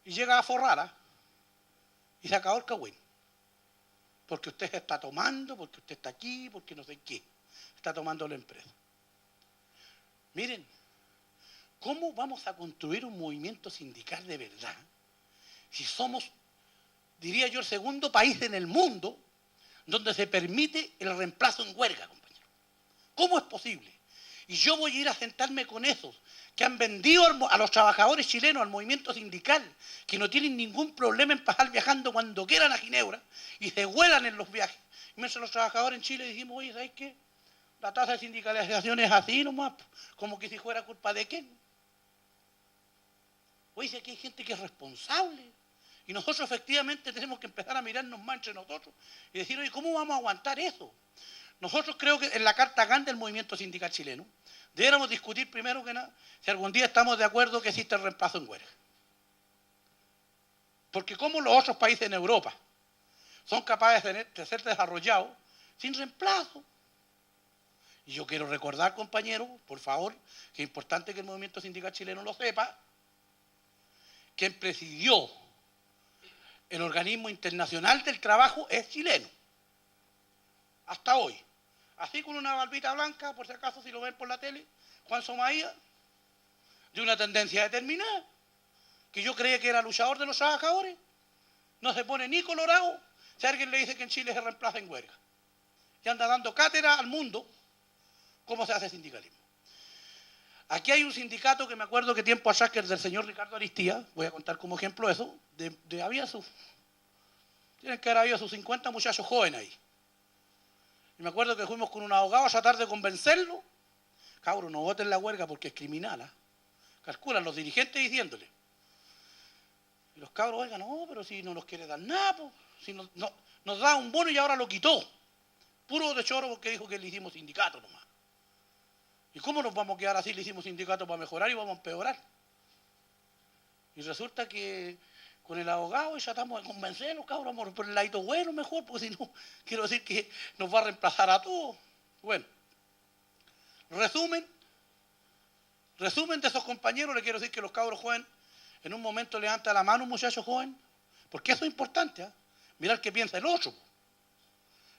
Y llega a Forrara y se acabó el cagüín. Porque usted se está tomando, porque usted está aquí, porque no sé qué. Está tomando la empresa. Miren, ¿cómo vamos a construir un movimiento sindical de verdad si somos, diría yo, el segundo país en el mundo donde se permite el reemplazo en huelga, compañero? ¿Cómo es posible? Y yo voy a ir a sentarme con esos que han vendido a los trabajadores chilenos al movimiento sindical, que no tienen ningún problema en pasar viajando cuando quieran a Ginebra y se vuelan en los viajes. Y mientras los trabajadores en Chile decimos, oye, ¿sabes qué? La tasa de sindicalización es así nomás, como que si fuera culpa de quién. Oye, si aquí hay gente que es responsable. Y nosotros efectivamente tenemos que empezar a mirarnos más entre nosotros y decir, oye, ¿cómo vamos a aguantar eso? Nosotros creo que en la Carta GAN del movimiento sindical chileno deberíamos discutir primero que nada si algún día estamos de acuerdo que existe el reemplazo en huelga. Porque como los otros países en Europa son capaces de ser desarrollados sin reemplazo. Y yo quiero recordar, compañeros, por favor, que es importante que el movimiento sindical chileno lo sepa, quien presidió el organismo internacional del trabajo es chileno. Hasta hoy. Así con una barbita blanca, por si acaso si lo ven por la tele, Juan Somaía, de una tendencia determinada, que yo creía que era luchador de los trabajadores, no se pone ni colorado si alguien le dice que en Chile se reemplaza en huelga. Y anda dando cátedra al mundo cómo se hace sindicalismo. Aquí hay un sindicato que me acuerdo que tiempo atrás, que es del señor Ricardo Aristía, voy a contar como ejemplo eso, tienen que haber habido sus 50 muchachos jóvenes ahí. Y me acuerdo que fuimos con un abogado a tratar de convencerlo. Cabros, no voten la huelga porque es criminal. ¿Eh? Calculan los dirigentes diciéndole. Y los cabros, oigan, no, pero si no nos quiere dar nada, pues, si nos da un bono y ahora lo quitó. Puro de choro porque dijo que le hicimos sindicato nomás. ¿Y cómo nos vamos a quedar así? Le hicimos sindicato para mejorar y vamos a empeorar. Y resulta que con el abogado ya tratamos de convencerlos, cabros, vamos por el ladito bueno mejor, porque si no, quiero decir que nos va a reemplazar a todos. Bueno, resumen de esos compañeros, le quiero decir que los cabros jóvenes, en un momento levanta la mano un muchacho joven, porque eso es importante, ¿eh? Mirar qué piensa el otro.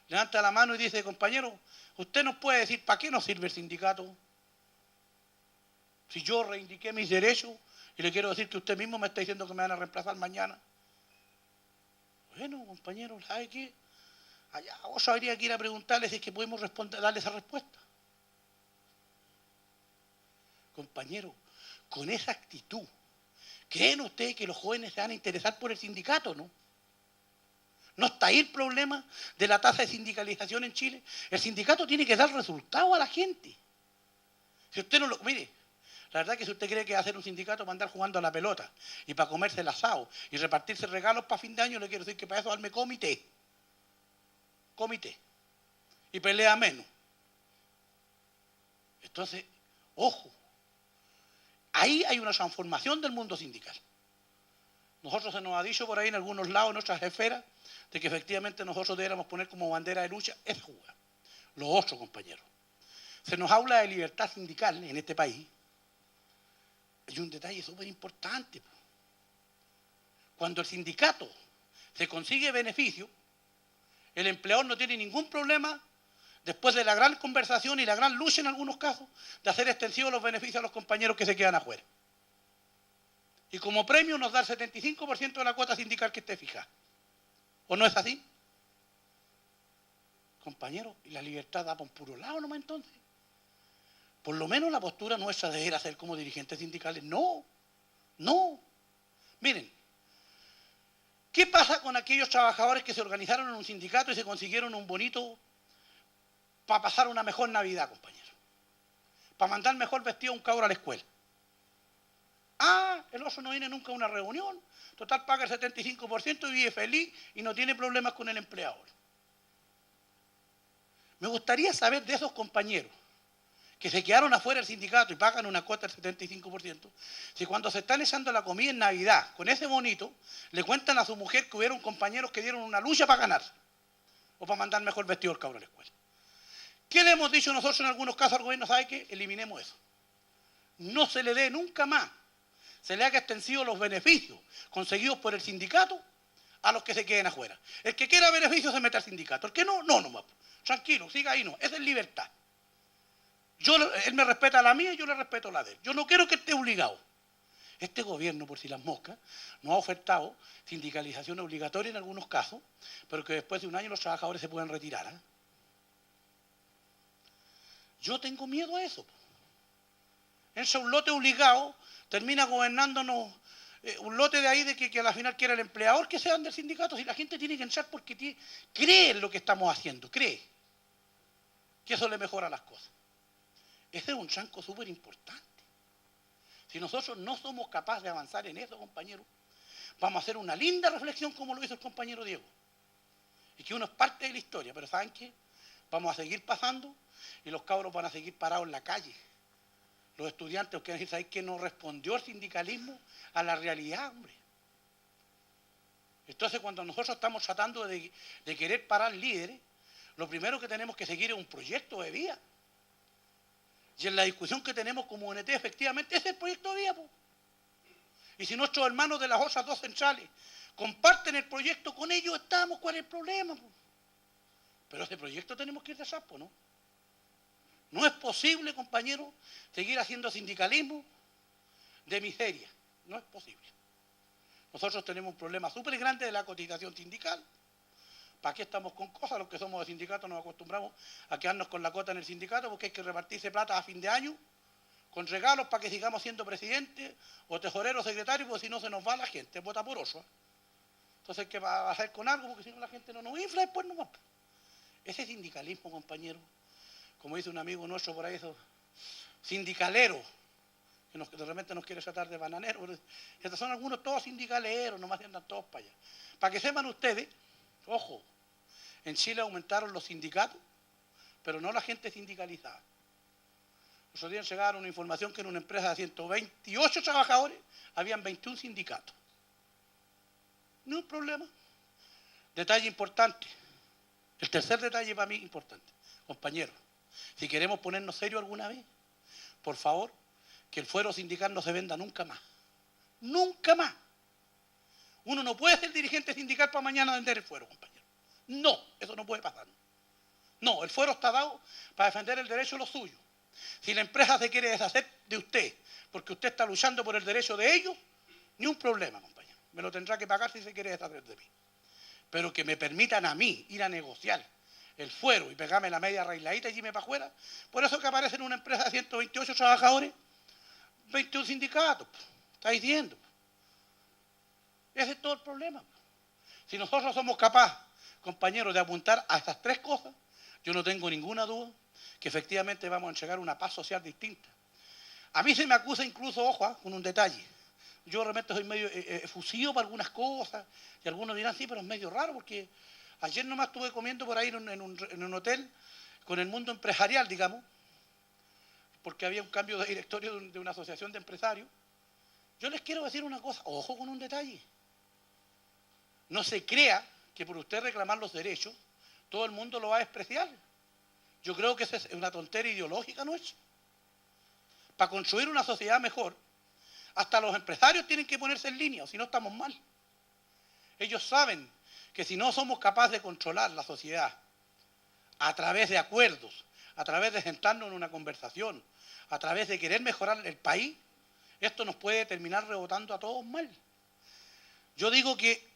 Levanta la mano y dice, compañero, usted nos puede decir para qué nos sirve el sindicato. Si yo reivindiqué mis derechos y le quiero decir que usted mismo me está diciendo que me van a reemplazar mañana. Bueno, compañero, ¿sabe qué? Allá vos habría que ir a preguntarle si es que podemos darle esa respuesta. Compañero, con esa actitud, ¿creen ustedes que los jóvenes se van a interesar por el sindicato, no? ¿No está ahí el problema de la tasa de sindicalización en Chile? El sindicato tiene que dar resultados a la gente. Si usted no lo... Mire, la verdad es que si usted cree que va a hacer un sindicato para andar jugando a la pelota y para comerse el asado y repartirse regalos para fin de año, le quiero decir que para eso darme comité. Comité. Y pelea menos. Entonces, ojo. Ahí hay una transformación del mundo sindical. Nosotros se nos ha dicho por ahí en algunos lados, en nuestras esferas, de que efectivamente nosotros deberíamos poner como bandera de lucha esa jugada. Los otros, compañeros. Se nos habla de libertad sindical en este país. Hay un detalle súper importante. Cuando el sindicato se consigue beneficio, el empleador no tiene ningún problema, después de la gran conversación y la gran lucha en algunos casos, de hacer extensivos los beneficios a los compañeros que se quedan afuera. Y como premio nos da el 75% de la cuota sindical que esté fija. ¿O no es así? Compañeros, ¿y la libertad da por un puro lado nomás entonces? Por lo menos la postura nuestra debería ser como dirigentes sindicales. No, no. Miren, ¿qué pasa con aquellos trabajadores que se organizaron en un sindicato y se consiguieron un bonito para pasar una mejor Navidad, compañero? Para mandar mejor vestido a un cabro a la escuela. Ah, el oso no viene nunca a una reunión, total paga el 75% y vive feliz y no tiene problemas con el empleador. Me gustaría saber de esos compañeros que se quedaron afuera del sindicato y pagan una cuota del 75%, si cuando se están echando la comida en Navidad, con ese bonito, le cuentan a su mujer que hubieron compañeros que dieron una lucha para ganar, o para mandar mejor vestido al cabro a la escuela. ¿Qué le hemos dicho nosotros en algunos casos al gobierno? ¿Sabe qué? Eliminemos eso. No se le dé nunca más, se le haga extensivo los beneficios conseguidos por el sindicato a los que se queden afuera. El que quiera beneficios se mete al sindicato, el que no, no nomás. Tranquilo, siga ahí, no. Esa es libertad. Él me respeta la mía y yo le respeto la de él. Yo no quiero que esté obligado. Este gobierno, por si las moscas, nos ha ofertado sindicalización obligatoria en algunos casos, pero que después de un año los trabajadores se pueden retirar. ¿Eh? Yo tengo miedo a eso. Entra un lote obligado, termina gobernándonos un lote de ahí de que a la final quiera el empleador que sean del sindicato. Si la gente tiene que entrar porque cree en lo que estamos haciendo, cree que eso le mejora las cosas. Ese es un tranco súper importante. Si nosotros no somos capaces de avanzar en eso, compañeros, vamos a hacer una linda reflexión como lo hizo el compañero Diego. Y que uno es parte de la historia, pero ¿saben qué? Vamos a seguir pasando y los cabros van a seguir parados en la calle. Los estudiantes quieren decir, ¿sabes qué? No respondió el sindicalismo a la realidad, hombre. Entonces, cuando nosotros estamos tratando de querer parar líderes, lo primero que tenemos que seguir es un proyecto de vida. Y en la discusión que tenemos como UNT, efectivamente, ese es el proyecto de vida, po. Y si nuestros hermanos de las otras dos centrales comparten el proyecto con ellos, estamos, ¿cuál es el problema, po? Pero ese proyecto tenemos que ir de sapo, ¿no? No es posible, compañeros, seguir haciendo sindicalismo de miseria. No es posible. Nosotros tenemos un problema súper grande de la cotización sindical. ¿Para qué estamos con cosas? Los que somos de sindicato nos acostumbramos a quedarnos con la cuota en el sindicato porque hay que repartirse plata a fin de año con regalos para que sigamos siendo presidente o tesorero o secretario, porque si no se nos va la gente, vota por oso. Entonces, ¿qué va a hacer con algo? Porque si no la gente no nos infla, después no va. Ese sindicalismo, compañero, como dice un amigo nuestro por ahí, esos sindicaleros, que de repente nos quiere tratar de bananeros. Estos son algunos todos sindicaleros, nomás andan todos para allá. Para que sepan ustedes, ojo, en Chile aumentaron los sindicatos, pero no la gente sindicalizada. Los otros días llegaron una información que en una empresa de 128 trabajadores habían 21 sindicatos. No hay problema. Detalle importante. El tercer detalle para mí importante. Compañeros, si queremos ponernos serios alguna vez, por favor, que el fuero sindical no se venda nunca más. Nunca más. Uno no puede ser dirigente sindical para mañana vender el fuero, compañero. No, eso no puede pasar. No, el fuero está dado para defender el derecho de los suyos. Si la empresa se quiere deshacer de usted porque usted está luchando por el derecho de ellos, ni un problema, compañero. Me lo tendrá que pagar si se quiere deshacer de mí. Pero que me permitan a mí ir a negociar el fuero y pegarme la media arregladita y irme para afuera. Por eso que aparece en una empresa de 128 trabajadores, 21 sindicatos. Está diciendo. Ese es todo el problema. Si nosotros somos capaces, compañeros, de apuntar a estas tres cosas, yo no tengo ninguna duda que efectivamente vamos a entregar una paz social distinta. A mí se me acusa incluso, ojo, con un detalle. Yo realmente soy medio efusivo para algunas cosas, y algunos dirán, sí, pero es medio raro, porque ayer nomás estuve comiendo por ahí en un hotel con el mundo empresarial, digamos, porque había un cambio de directorio de una asociación de empresarios. Yo les quiero decir una cosa, ojo con un detalle. No se crea que por usted reclamar los derechos, todo el mundo lo va a despreciar. Yo creo que esa es una tontería ideológica nuestra. Para construir una sociedad mejor, hasta los empresarios tienen que ponerse en línea, o si no estamos mal. Ellos saben que si no somos capaces de controlar la sociedad a través de acuerdos, a través de sentarnos en una conversación, a través de querer mejorar el país, esto nos puede terminar rebotando a todos mal. Yo digo que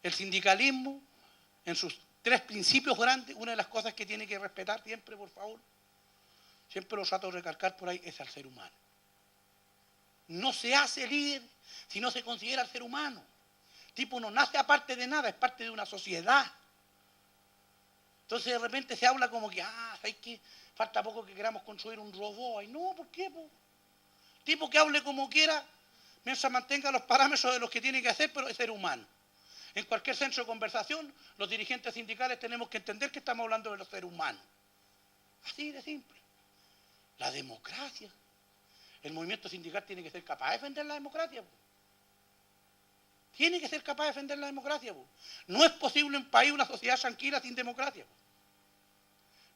el sindicalismo, en sus tres principios grandes, una de las cosas que tiene que respetar siempre, por favor, siempre lo trato de recalcar por ahí, es al ser humano. No se hace líder si no se considera al ser humano. Tipo, no nace aparte de nada, es parte de una sociedad. Entonces de repente se habla como que, ¿sabes qué? Falta poco que queramos construir un robot. Ay, no, ¿por qué? Po? Tipo que hable como quiera, mientras mantenga los parámetros de los que tiene que hacer, pero es ser humano. En cualquier centro de conversación, los dirigentes sindicales tenemos que entender que estamos hablando de los seres humanos. Así de simple. La democracia. El movimiento sindical tiene que ser capaz de defender la democracia. Po. Tiene que ser capaz de defender la democracia. Po. No es posible un país, una sociedad tranquila sin democracia. Po.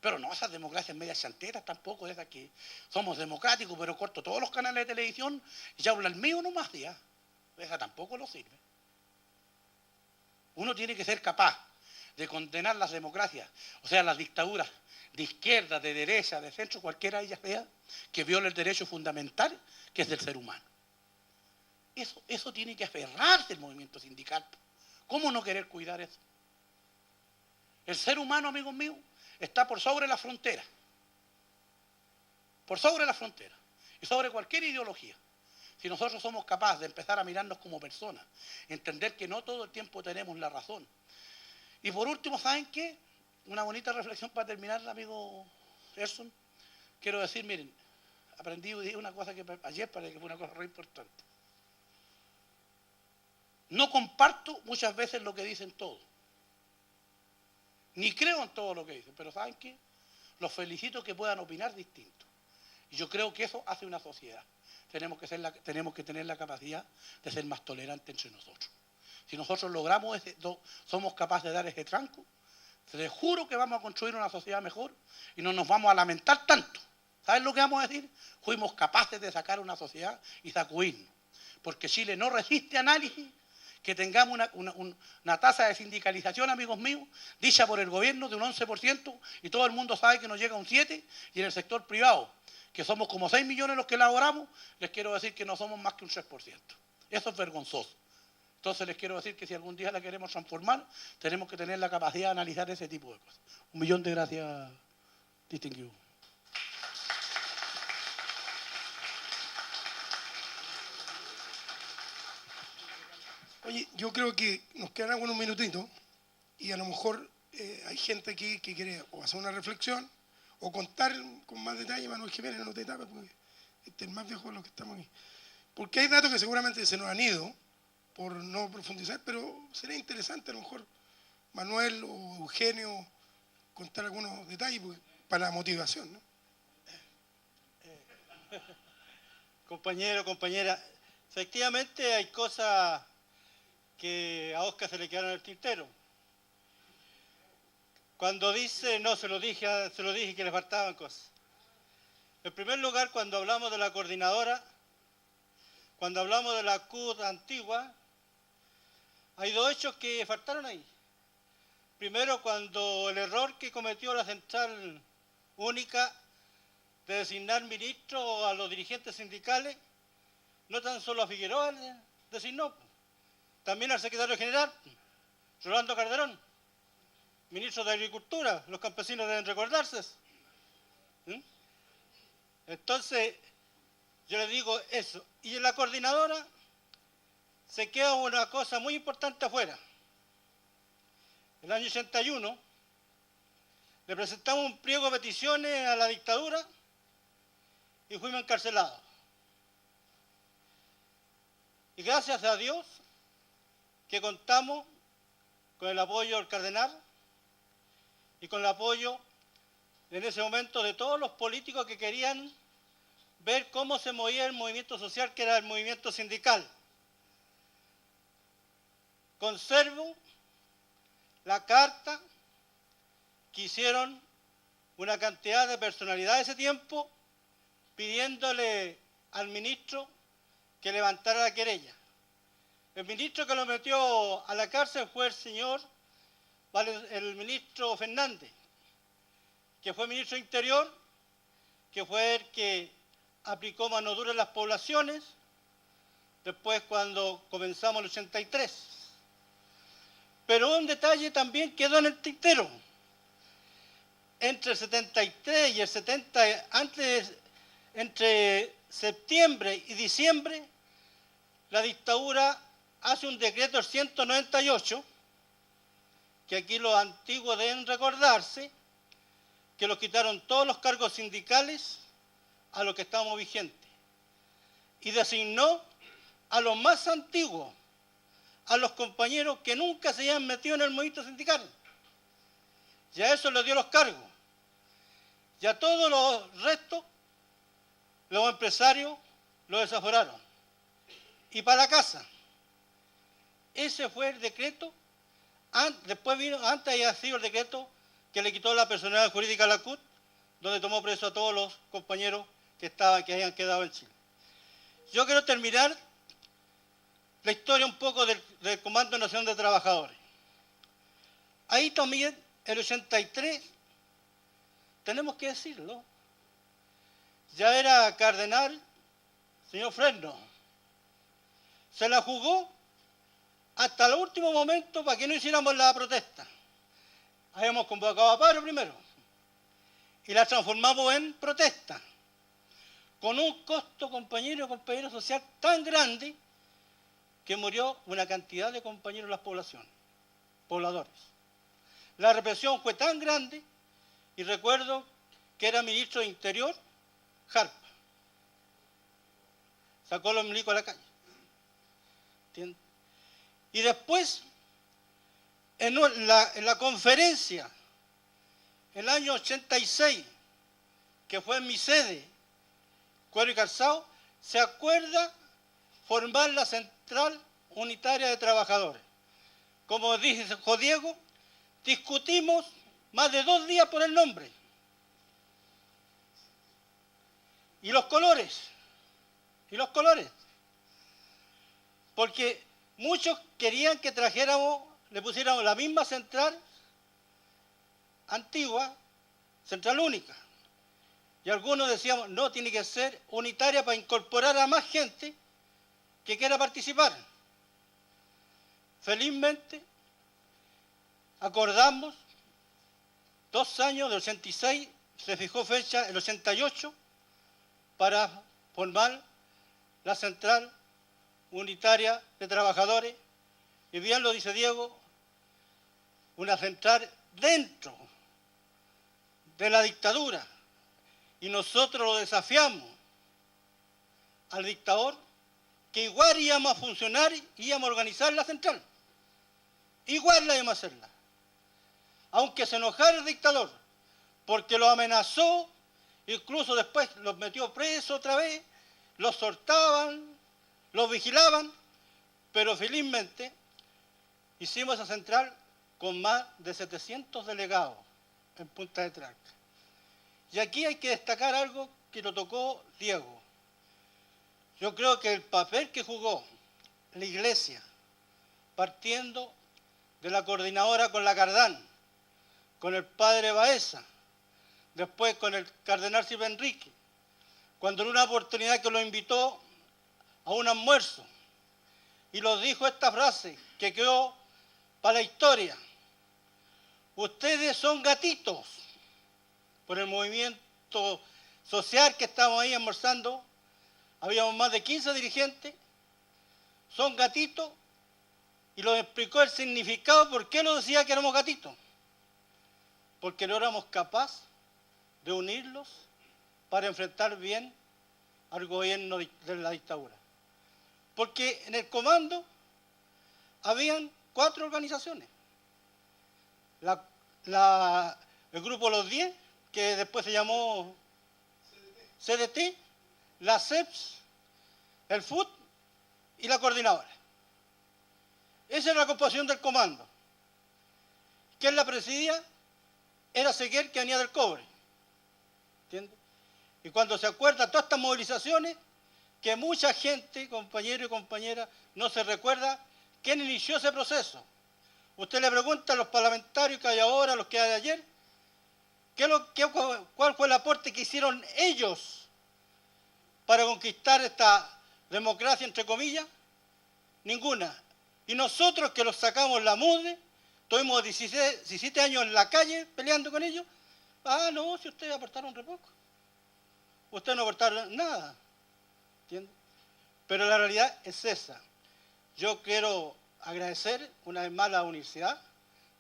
Pero no esas democracias medias chanteras tampoco, esas que somos democráticos, pero corto todos los canales de televisión y ya habla el mío nomás ya. Esa tampoco lo sirve. Uno tiene que ser capaz de condenar las democracias, o sea, las dictaduras de izquierda, de derecha, de centro, cualquiera de ellas sea, que viola el derecho fundamental que es del ser humano. Eso tiene que aferrarse el movimiento sindical. ¿Cómo no querer cuidar eso? El ser humano, amigos míos, está por sobre la frontera. Por sobre la frontera. y sobre cualquier ideología. Si nosotros somos capaces de empezar a mirarnos como personas, entender que no todo el tiempo tenemos la razón. Y por último, ¿saben qué? Una bonita reflexión para terminar, amigo Gerson. Quiero decir, miren, aprendí una cosa que ayer parece que fue una cosa re importante. No comparto muchas veces lo que dicen todos. Ni creo en todo lo que dicen, pero ¿saben qué? Los felicito que puedan opinar distinto. Y yo creo que eso hace una sociedad. Tenemos que tener la capacidad de ser más tolerantes entre nosotros. Si nosotros logramos somos capaces de dar ese tranco, les juro que vamos a construir una sociedad mejor y no nos vamos a lamentar tanto. ¿Saben lo que vamos a decir? Fuimos capaces de sacar una sociedad y sacudirnos. Porque Chile no resiste análisis que tengamos una tasa de sindicalización, amigos míos, dicha por el gobierno de un 11%, y todo el mundo sabe que nos llega a un 7%, y en el sector privado, que somos como 6 millones los que elaboramos, les quiero decir que no somos más que un 3%. Eso es vergonzoso. Entonces les quiero decir que si algún día la queremos transformar, tenemos que tener la capacidad de analizar ese tipo de cosas. 1.000.000 de gracias, distinguido. Oye, yo creo que nos quedan algunos minutitos y a lo mejor hay gente aquí que quiere o hacer una reflexión o contar con más detalle. Manuel Jiménez, no te tapes porque este es el más viejo de los que estamos aquí. Porque hay datos que seguramente se nos han ido por no profundizar, pero sería interesante a lo mejor Manuel o Eugenio contar algunos detalles para la motivación, ¿no? Compañero, compañera, efectivamente hay cosas que a Oscar se le quedaron en el tintero. Cuando dice, no, se lo dije que le faltaban cosas. En primer lugar, cuando hablamos de la coordinadora, cuando hablamos de la CUT antigua, hay dos hechos que faltaron ahí. Primero, cuando el error que cometió la Central Única de designar ministros a los dirigentes sindicales, no tan solo a Figueroa designó, también al secretario general, Rolando Calderón, ministro de Agricultura, los campesinos deben recordarse. Entonces, yo le digo eso. Y en la coordinadora se queda una cosa muy importante afuera. El año 81 le presentamos un pliego de peticiones a la dictadura y fuimos encarcelados. Y gracias a Dios que contamos con el apoyo del cardenal y con el apoyo en ese momento de todos los políticos que querían ver cómo se movía el movimiento social, que era el movimiento sindical. Conservo la carta que hicieron una cantidad de personalidades de ese tiempo pidiéndole al ministro que levantara la querella. El ministro que lo metió a la cárcel fue el ministro Fernández, que fue ministro de Interior, que fue el que aplicó mano dura en las poblaciones, después cuando comenzamos el 83. Pero un detalle también quedó en el tintero. Entre el 73 y el 70, entre septiembre y diciembre, la dictadura hace un decreto, el 198, que aquí los antiguos deben recordarse, que los quitaron todos los cargos sindicales a los que estamos vigentes. Y designó a los más antiguos, a los compañeros que nunca se hayan metido en el movimiento sindical. Y a eso les dio los cargos. Y a todos los restos, los empresarios los desaforaron. Y para la casa. Ese fue el decreto. Después antes había sido el decreto que le quitó la personalidad jurídica a la CUT, donde tomó preso a todos los compañeros que habían quedado en Chile. Yo quiero terminar la historia un poco del Comando Nacional de Trabajadores. Ahí también, el 83, tenemos que decirlo, ya era cardenal, señor Fresno. Se la jugó hasta el último momento para que no hiciéramos la protesta. Habíamos convocado a paro primero y la transformamos en protesta. con un costo, compañero y compañero social, tan grande que murió una cantidad de compañeros de las pobladores. La represión fue tan grande, y recuerdo que era ministro de Interior, Jarpa. Sacó a los milicos a la calle. ¿Entiendes? Y después, en la conferencia, el año 86, que fue en mi sede, Cuero y Calzado, se acuerda formar la Central Unitaria de Trabajadores. Como dice Diego, discutimos más de 2 días por el nombre. Y los colores. Porque muchos querían que le pusiéramos la misma central antigua, central única. Y algunos decíamos, no, tiene que ser unitaria para incorporar a más gente que quiera participar. Felizmente, acordamos 2 años, del 86, se fijó fecha, el 88, para formar la Central Unitaria de Trabajadores. Y bien lo dice Diego, una central dentro de la dictadura. Y nosotros lo desafiamos al dictador, que igual íbamos a funcionar y íbamos a organizar la central. Igual la íbamos a hacerla. Aunque se enojara el dictador, porque lo amenazó, incluso después los metió presos otra vez, los soltaban, los vigilaban, pero felizmente hicimos esa central con más de 700 delegados en Punta de Trarca. Y aquí hay que destacar algo que lo tocó Diego. Yo creo que el papel que jugó la Iglesia, partiendo de la coordinadora con la Cardán, con el padre Baeza, después con el cardenal Silva Enrique, cuando en una oportunidad que lo invitó a un almuerzo y nos dijo esta frase que quedó para la historia: ustedes son gatitos. Por el movimiento social que estábamos ahí almorzando, habíamos más de 15 dirigentes, son gatitos, y nos explicó el significado, por qué lo decía que éramos gatitos. Porque no éramos capaces de unirlos para enfrentar bien al gobierno de la dictadura. Porque en el comando habían 4 organizaciones. El grupo Los 10, que después se llamó CDT, la CEPS, el FUT y la coordinadora. Esa era la composición del comando. ¿Quién la presidía? Era Seguer, que venía del cobre. ¿Entiendes? Y cuando se acuerda todas estas movilizaciones, que mucha gente, compañeros y compañeras, no se recuerda quién inició ese proceso. Usted le pregunta a los parlamentarios que hay ahora, a los que hay ayer, ¿cuál fue el aporte que hicieron ellos para conquistar esta democracia, entre comillas? Ninguna. Y nosotros, que los sacamos la mugre, tuvimos 17 años en la calle peleando con ellos. Ah, no, si ustedes aportaron re poco. Ustedes no aportaron nada. ¿Entiendes? Pero la realidad es esa. Yo quiero agradecer una vez más a la universidad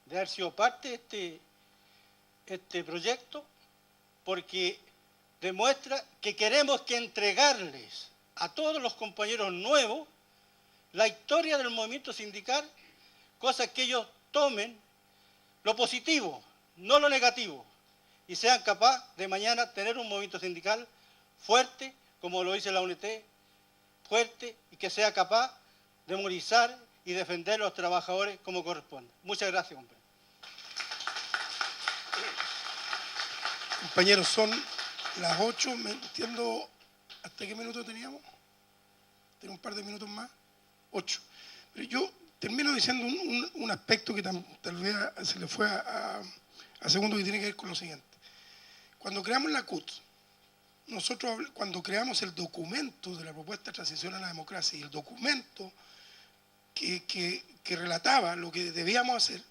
de haber sido parte de este proyecto, porque demuestra que queremos que entregarles a todos los compañeros nuevos la historia del movimiento sindical, cosas que ellos tomen lo positivo, no lo negativo, y sean capaces de mañana tener un movimiento sindical fuerte, como lo dice la UNT, fuerte, y que sea capaz de movilizar y defender a los trabajadores como corresponde. Muchas gracias, compañero. Compañeros, son las 8, me entiendo, ¿hasta qué minuto teníamos? ¿Tenemos un par de minutos más? 8. Pero yo termino diciendo un aspecto que tal vez se le fue a segundo, que tiene que ver con lo siguiente. Cuando creamos la CUT, nosotros cuando creamos el documento de la propuesta de transición a la democracia y el documento que relataba lo que debíamos hacer,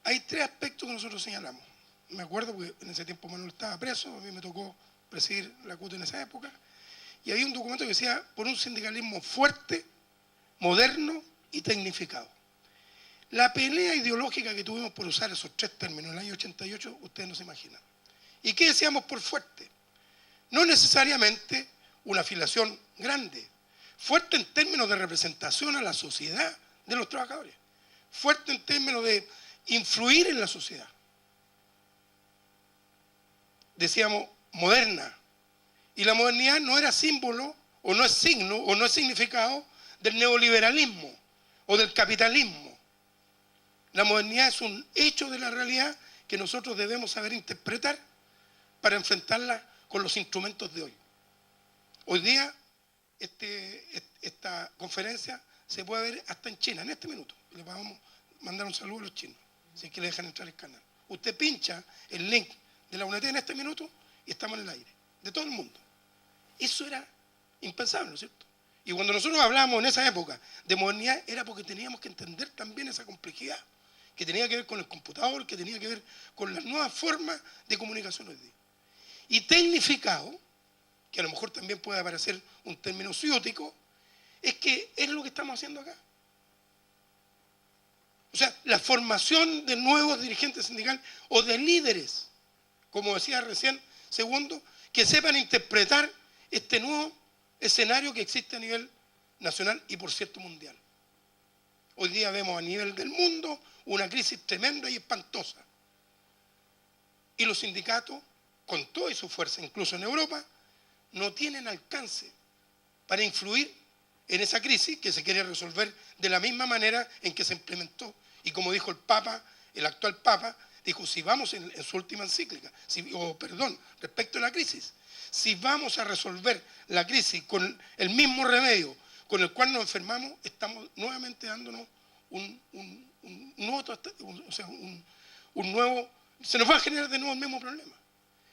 hay 3 aspectos que nosotros señalamos. Me acuerdo porque en ese tiempo Manuel estaba preso, a mí me tocó presidir la CUT en esa época, y había un documento que decía por un sindicalismo fuerte, moderno y tecnificado. La pelea ideológica que tuvimos por usar esos tres términos en el año 88, ustedes no se imaginan. ¿Y qué decíamos por fuerte? No necesariamente una afiliación grande, fuerte en términos de representación a la sociedad de los trabajadores, fuerte en términos de influir en la sociedad. Decíamos moderna, y la modernidad no era símbolo, o no es signo, o no es significado del neoliberalismo o del capitalismo. La modernidad es un hecho de la realidad que nosotros debemos saber interpretar para enfrentarla con los instrumentos de hoy. Hoy día esta conferencia se puede ver hasta en China, en este minuto. Le vamos a mandar un saludo a los chinos, si es que le dejan entrar el canal. Usted pincha el link de la UNT en este minuto y estamos en el aire, de todo el mundo. Eso era impensable, ¿no es cierto? Y cuando nosotros hablábamos en esa época de modernidad era porque teníamos que entender también esa complejidad, que tenía que ver con el computador, que tenía que ver con las nuevas formas de comunicación hoy día. Y tecnificado, que a lo mejor también puede parecer un término ciútico, es que es lo que estamos haciendo acá. O sea, la formación de nuevos dirigentes sindicales o de líderes, como decía recién Segundo, que sepan interpretar este nuevo escenario que existe a nivel nacional y, por cierto, mundial. Hoy día vemos a nivel del mundo una crisis tremenda y espantosa. Y los sindicatos, con toda su fuerza, incluso en Europa, no tienen alcance para influir en esa crisis que se quiere resolver de la misma manera en que se implementó. Y como dijo el Papa, el actual Papa, dijo, si vamos en su última encíclica, respecto a la crisis, si vamos a resolver la crisis con el mismo remedio con el cual nos enfermamos, estamos nuevamente dándonos se nos va a generar de nuevo el mismo problema.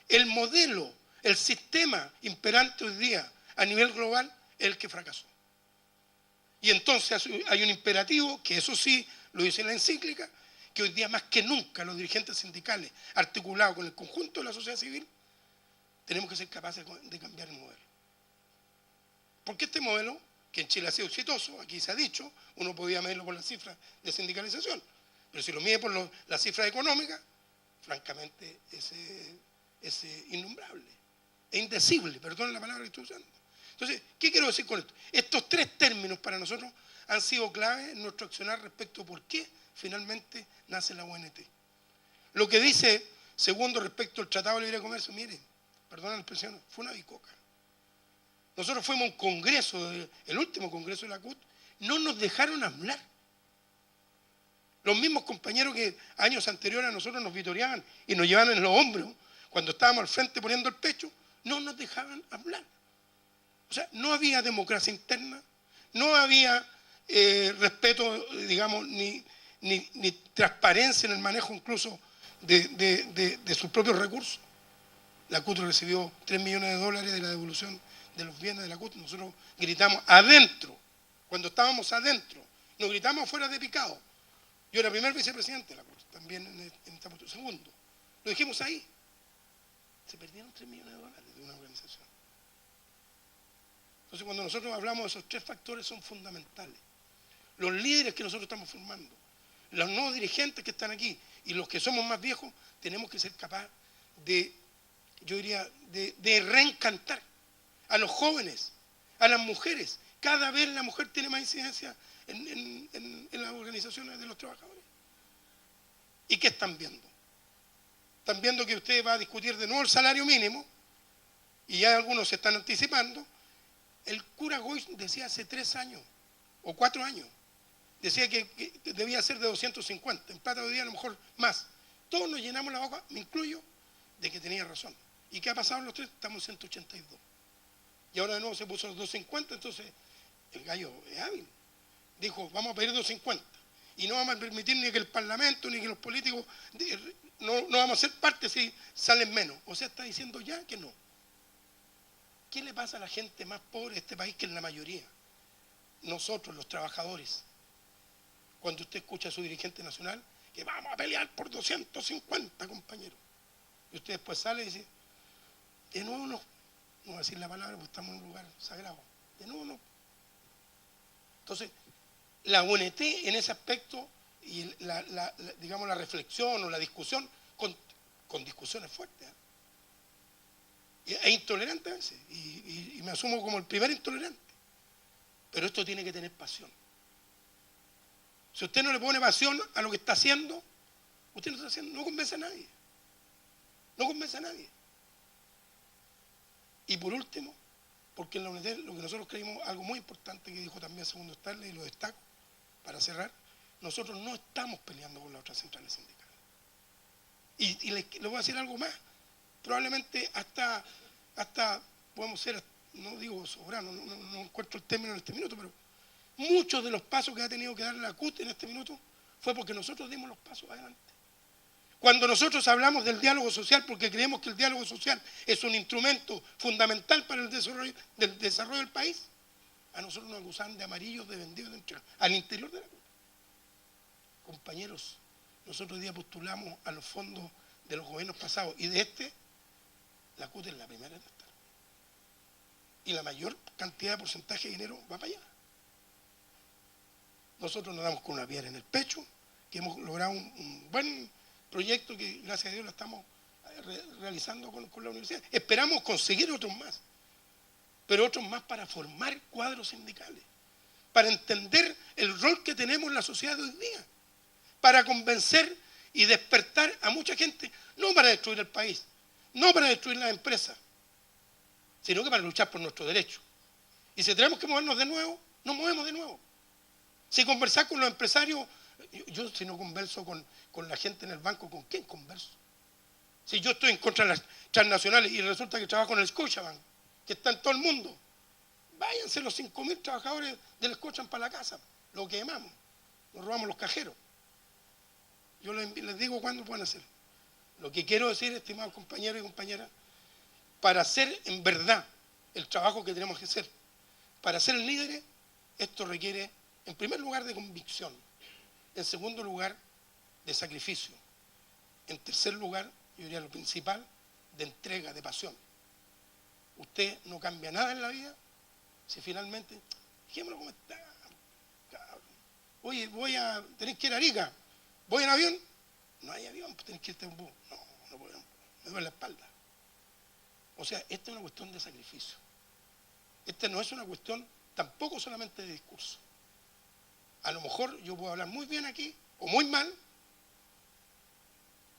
El modelo, el sistema imperante hoy día a nivel global es el que fracasó. Y entonces hay un imperativo, que eso sí lo dice la encíclica, que hoy día más que nunca los dirigentes sindicales, articulados con el conjunto de la sociedad civil, tenemos que ser capaces de cambiar el modelo. Porque este modelo, que en Chile ha sido exitoso, aquí se ha dicho, uno podía medirlo por las cifras de sindicalización, pero si lo mide por las cifras económicas, francamente es innombrable, es indecible, perdón la palabra que estoy usando. Entonces, ¿qué quiero decir con esto? Estos tres términos para nosotros han sido clave en nuestro accionar respecto a por qué finalmente nace la UNT. Lo que dice Segundo respecto al Tratado de Libre Comercio, miren, perdón la expresión, fue una bicoca. Nosotros fuimos a un congreso, el último congreso de la CUT, no nos dejaron hablar. Los mismos compañeros que años anteriores a nosotros nos vitoreaban y nos llevaban en los hombros, cuando estábamos al frente poniendo el pecho, no nos dejaban hablar. O sea, no había democracia interna, no había respeto, digamos, ni transparencia en el manejo incluso de sus propios recursos. La CUT recibió $3 millones de la devolución de los bienes de la CUT. Nosotros gritamos adentro, cuando estábamos adentro, nos gritamos afuera de picado. Yo era primer vicepresidente de la CUT, también en esta postura. Segundo, lo dijimos ahí. Se perdieron $3 millones de una organización. Entonces, cuando nosotros hablamos de esos tres factores, son fundamentales. Los líderes que nosotros estamos formando, los nuevos dirigentes que están aquí y los que somos más viejos, tenemos que ser capaces de, yo diría, de reencantar a los jóvenes, a las mujeres. Cada vez la mujer tiene más incidencia en las organizaciones de los trabajadores. ¿Y qué están viendo? Están viendo que usted va a discutir de nuevo el salario mínimo, y ya algunos se están anticipando. El cura Goy decía hace 3 años o 4 años, decía que debía ser de 250, en plata de hoy día a lo mejor más. Todos nos llenamos la boca, me incluyo, de que tenía razón. ¿Y qué ha pasado en los 3? Estamos en 182. Y ahora de nuevo se puso los 250, entonces el gallo es hábil. Dijo, vamos a pedir 250. Y no vamos a permitir ni que el Parlamento ni que los políticos, no vamos a ser parte si salen menos. O sea, está diciendo ya que no. ¿Qué le pasa a la gente más pobre de este país, que es la mayoría? Nosotros, los trabajadores. Cuando usted escucha a su dirigente nacional, que vamos a pelear por 250, compañeros. Y usted después sale y dice, de nuevo no voy a decir la palabra porque estamos en un lugar sagrado. De nuevo, no. Entonces, la UNT en ese aspecto, y digamos la reflexión o la discusión, con discusiones fuertes, es intolerante a veces, y me asumo como el primer intolerante. Pero esto tiene que tener pasión. Si usted no le pone pasión a lo que está haciendo, usted no está haciendo, no convence a nadie. No convence a nadie. Y por último, porque en la UNT lo que nosotros creímos, algo muy importante que dijo también Segundo Starley, y lo destaco para cerrar, nosotros no estamos peleando con las otras centrales sindicales. Y le voy a decir algo más. Probablemente hasta podemos ser, no digo soberano, no encuentro el término en este minuto, pero muchos de los pasos que ha tenido que dar la CUT en este minuto fue porque nosotros dimos los pasos adelante. Cuando nosotros hablamos del diálogo social, porque creemos que el diálogo social es un instrumento fundamental para el desarrollo del país, a nosotros nos acusaban de amarillos, de vendidos, de entregados, al interior de la CUT. Compañeros, nosotros hoy día postulamos a los fondos de los gobiernos pasados y de la CUT es la primera en estar. Y la mayor cantidad de porcentaje de dinero va para allá. Nosotros nos damos con una piedra en el pecho, que hemos logrado un buen proyecto que gracias a Dios lo estamos realizando con la universidad. Esperamos conseguir otros más, pero otros más para formar cuadros sindicales, para entender el rol que tenemos en la sociedad de hoy día, para convencer y despertar a mucha gente, no para destruir el país, no para destruir las empresas, sino que para luchar por nuestros derechos. Y si tenemos que movernos de nuevo, nos movemos de nuevo. Si conversar con los empresarios, yo si no converso con la gente en el banco, ¿con quién converso? Si yo estoy en contra de las transnacionales y resulta que trabajo en el Scotiabank, que está en todo el mundo, váyanse los 5.000 trabajadores del Scotiabank para la casa, lo quemamos, nos robamos los cajeros. Yo les digo cuándo pueden hacer. Lo que quiero decir, estimados compañeros y compañeras, para hacer en verdad el trabajo que tenemos que hacer, para ser líderes, esto requiere, en primer lugar, de convicción, en segundo lugar, de sacrificio, en tercer lugar, yo diría lo principal, de entrega, de pasión. Usted no cambia nada en la vida si finalmente, dijémoslo como está, cabrón. Oye, tenés que ir a Arica, ¿voy en avión? No hay avión, tenés que irte en bus. No puedo, me duele la espalda. O sea, esta es una cuestión de sacrificio. Esta no es una cuestión tampoco solamente de discurso. A lo mejor yo puedo hablar muy bien aquí, o muy mal,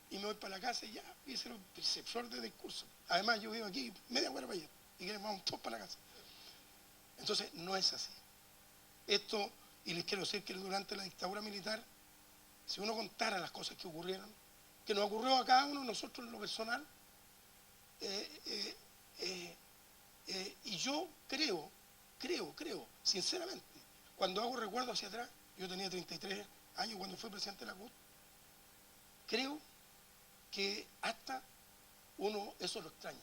y me voy para la casa y ya, hice flor de discurso. Además, yo vivo aquí, media hora para allá, y que vamos todos para la casa. Entonces, no es así. Esto, y les quiero decir que durante la dictadura militar, si uno contara las cosas que ocurrieron, que nos ocurrió a cada uno de nosotros en lo personal, y yo creo, sinceramente, cuando hago recuerdo hacia atrás, yo tenía 33 años cuando fui presidente de la CUT, creo que hasta uno eso lo extraña.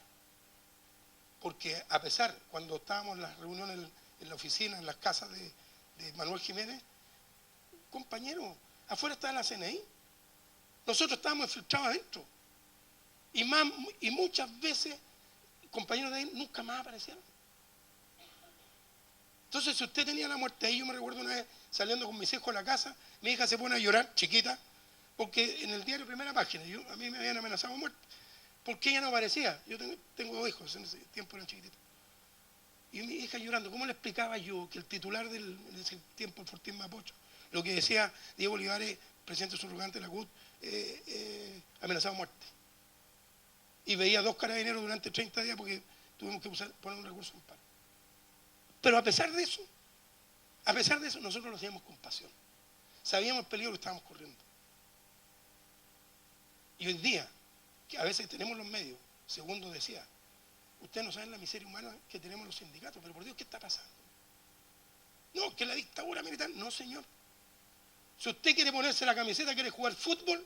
Porque a pesar, cuando estábamos en las reuniones en la oficina, en las casas de Manuel Jiménez, compañeros, afuera estaba la CNI, nosotros estábamos infiltrados adentro. Y muchas veces compañeros de ahí nunca más aparecieron. Entonces, si usted tenía la muerte ahí, yo me recuerdo una vez saliendo con mis hijos a la casa, mi hija se pone a llorar, chiquita, porque en el diario Primera Página, a mí me habían amenazado de muerte, porque ella no aparecía. Yo tengo 2 hijos, en ese tiempo eran chiquititos. Y mi hija llorando, ¿cómo le explicaba yo que el titular en ese tiempo, el Fortín Mapocho, lo que decía Diego Olivares, presidente subrogante de la CUT, amenazado de muerte? Y veía 2 carabineros durante 30 días porque tuvimos que poner un recurso en paro. Pero a pesar de eso, nosotros lo hacíamos con pasión. Sabíamos el peligro que estábamos corriendo. Y hoy día, que a veces tenemos los medios, Segundo decía, ustedes no saben la miseria humana que tenemos los sindicatos, pero por Dios, ¿qué está pasando? No, que la dictadura militar, no señor. Si usted quiere ponerse la camiseta, quiere jugar fútbol,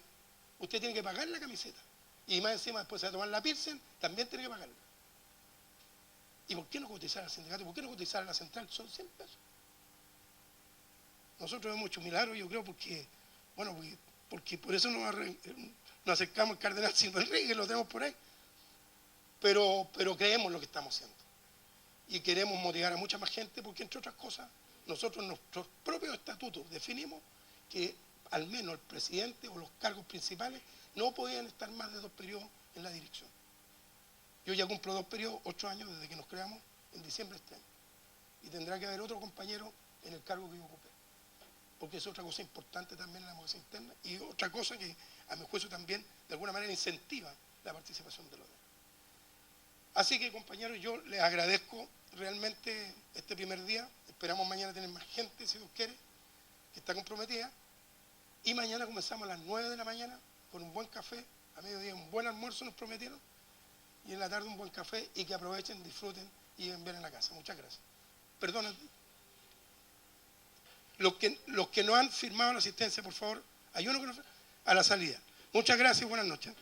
usted tiene que pagar la camiseta. Y más encima, después de tomar la Pilsen, también tiene que pagarla. ¿Y por qué no cotizar al sindicato? ¿Por qué no cotizar a la central? Son 100 pesos. Nosotros hemos hecho milagros, yo creo, porque por eso nos acercamos al cardenal Silva Enrique, lo tenemos por ahí. Pero creemos lo que estamos haciendo. y queremos motivar a mucha más gente porque, entre otras cosas, nosotros en nuestros propios estatutos definimos que al menos el presidente o los cargos principales no podían estar más de 2 periodos en la dirección. Yo ya cumplo 2 periodos, 8 años desde que nos creamos en diciembre de este año. Y tendrá que haber otro compañero en el cargo que yo ocupé. Porque es otra cosa importante también en la democracia interna y otra cosa que, a mi juicio, también de alguna manera incentiva la participación de los demás. Así que, compañeros, yo les agradezco realmente este primer día. Esperamos mañana tener más gente, si Dios quiere, que está comprometida. Y mañana comenzamos a las 9 de la mañana con un buen café. A mediodía un buen almuerzo nos prometieron. Y en la tarde un buen café y que aprovechen, disfruten y lleguen bien en la casa. Muchas gracias. Perdón. Los que no han firmado la asistencia, por favor, hay uno que no, a la salida. Muchas gracias y buenas noches.